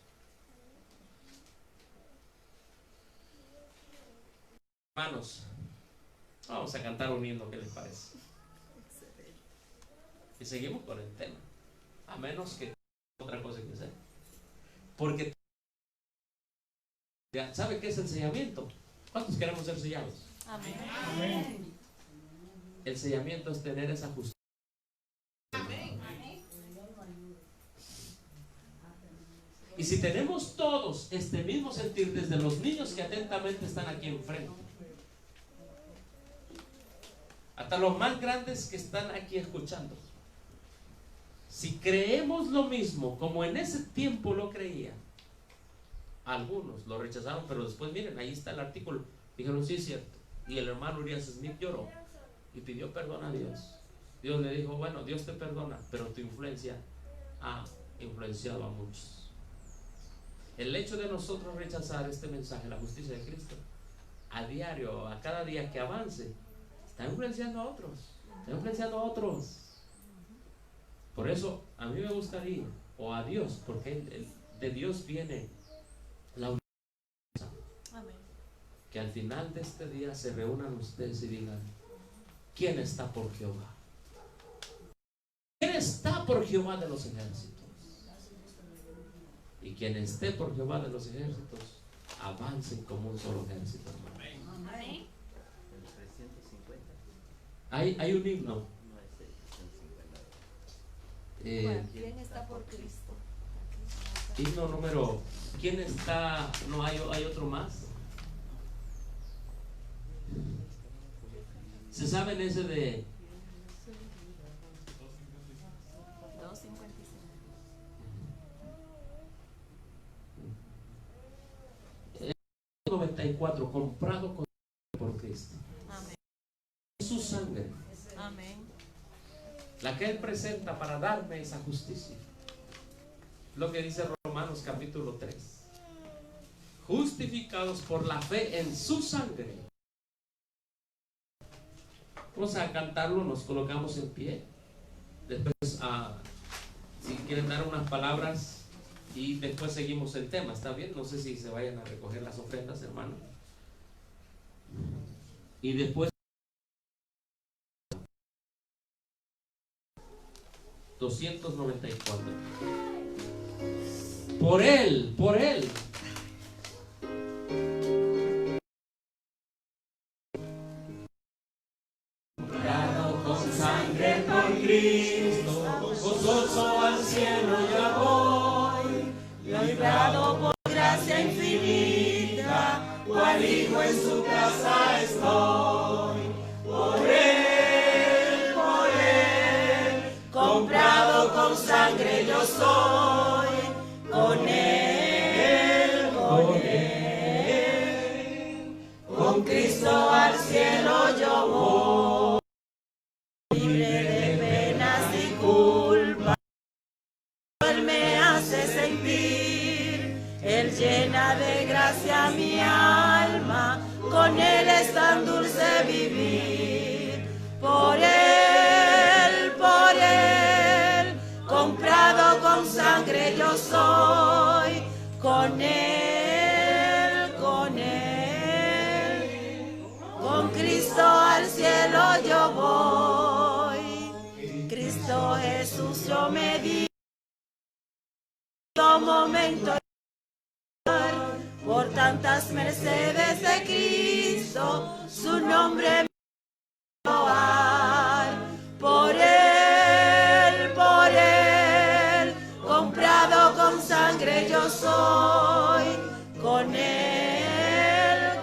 Hermanos, vamos a cantar un himno, ¿qué les parece? Y seguimos con el tema, a menos que otra cosa que hacer. Porque, ¿sabe qué es el sellamiento? ¿Cuántos queremos ser sellados? Amén. Amén. El sellamiento es tener esa justicia. Y si tenemos todos este mismo sentir, desde los niños que atentamente están aquí enfrente, hasta los más grandes que están aquí escuchando, si creemos lo mismo como en ese tiempo lo creían, algunos lo rechazaron, pero después miren, ahí está el artículo, dijeron sí es cierto, y el hermano Urias Smith lloró y pidió perdón a Dios. Dios le dijo, bueno, Dios te perdona, pero tu influencia ha influenciado a muchos. El hecho de nosotros rechazar este mensaje, la justicia de Cristo, a diario, a cada día que avance, está influenciando a otros, está influenciando a otros. Por eso a mí me gustaría, o a Dios, porque de Dios viene la unidad, que al final de este día se reúnan ustedes y digan, ¿quién está por Jehová? ¿Quién está por Jehová de los ejércitos? Y quien esté por Jehová de los ejércitos, avancen como un solo ejército, hermano. Amén. Hay un himno. ¿Quién está por Cristo? Himno número. ¿Quién está? No hay otro más. ¿Se saben ese de 2:56? 94, comprado por Cristo? Amén. Su sangre, Amén. la que Él presenta para darme esa justicia. Lo que dice Romanos capítulo 3. Justificados por la fe en su sangre. Vamos a cantarlo, nos colocamos en pie. Después, si quieren dar unas palabras, y después seguimos el tema, ¿está bien? No sé si se vayan a recoger las ofrendas, hermano. Y después 294. Por Él, por Él. Comprado con sangre por Cristo, gozoso al cielo ya voy, librado por gracia infinita, cual hijo en su casa estoy. Por Él, comprado con sangre yo soy, con Él, con Cristo al cielo yo voy, libre de penas y culpa. Él me hace sentir, Él llena de gracia mi alma, con Él es tan dulce vivir. Por Él, comprado con sangre yo soy, con Él, con Cristo al cielo yo voy. Cristo Jesús yo me di momento por tantas mercedes de Cristo, su nombre me loar. Por Él, comprado con sangre yo soy, con Él,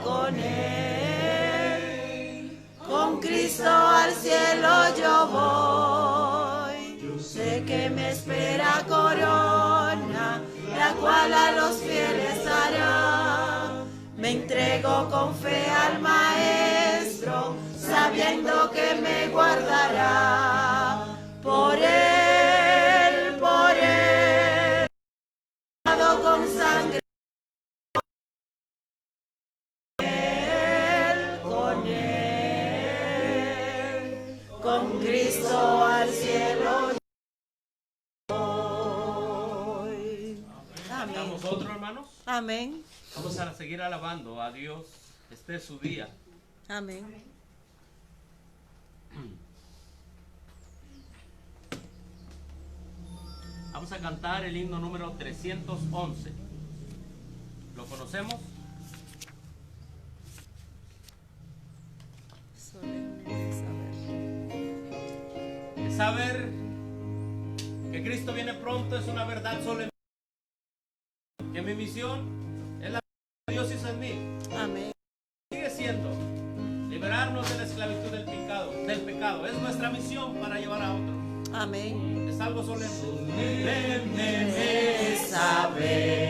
con Cristo al cielo yo voy. Sé que me espera corona, la cual a los fieles dará. Me entrego con fe al Maestro, sabiendo que me guardará. Por Él, con sangre, con Cristo al cielo. ¿Estamos otros, hermanos? Amén. Vamos a seguir alabando a Dios. Este es su día. Amén. Vamos a cantar el himno número 311. ¿Lo conocemos? Solemne saber. El saber que Cristo viene pronto es una verdad solemne. Que mi misión es la de Dios hizo en mí. Amén. Sigue siendo liberarnos de la esclavitud del pecado. Es nuestra misión para llevar a otros. Amén. Es algo solemne. Solemne saber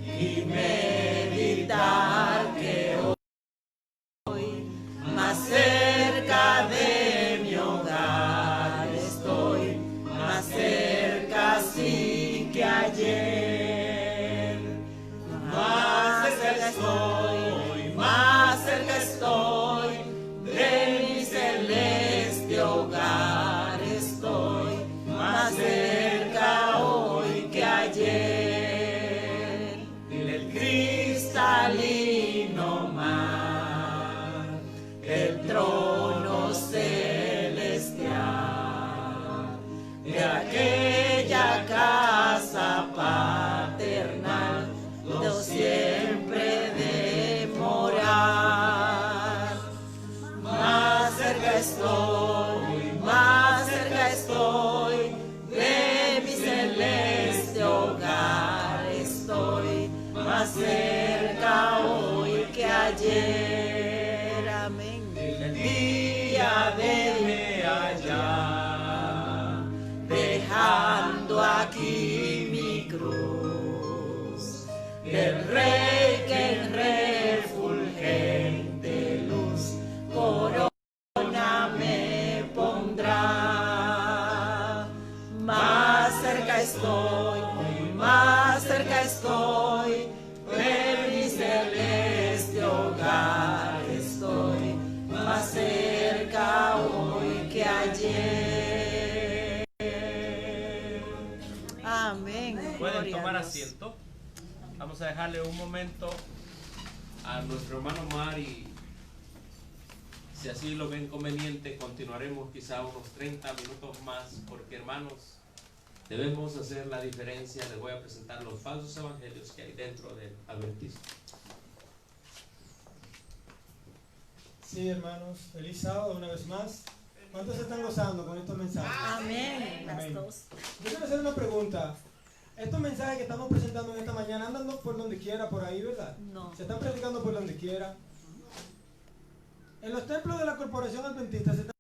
y meditar que hoy más cerca de mi hogar estoy, más cerca sí que ayer. Más cerca estoy de mi celeste hogar estoy, más cerca hoy que ayer. El cristalino mar, el trono celestial, de aquella casa paternal, yo siempre de morar. Más cerca estoy de mi celeste hogar estoy, más cerca hoy que ayer. Amén. El día de allá, dejando aquí mi cruz, del Rey que en refulgente luz corona me pondrá. Más cerca estoy de mi celeste hogar estoy, más cerca hoy que ayer. Amén. Pueden Gloria a tomar Dios. asiento. Vamos a dejarle un momento a nuestro hermano Mar y si así lo ven conveniente continuaremos quizá unos 30 minutos más porque hermanos debemos hacer la diferencia. Les voy a presentar los falsos evangelios que hay dentro del adventismo. Sí, hermanos, feliz sábado una vez más. ¿Cuántos se están gozando con estos mensajes? Amén. Amén. Las dos. Yo quiero hacer una pregunta. Estos mensajes que estamos presentando en esta mañana andan por donde quiera, por ahí, ¿verdad? No. Se están predicando por donde quiera. En los templos de la Corporación Adventista se están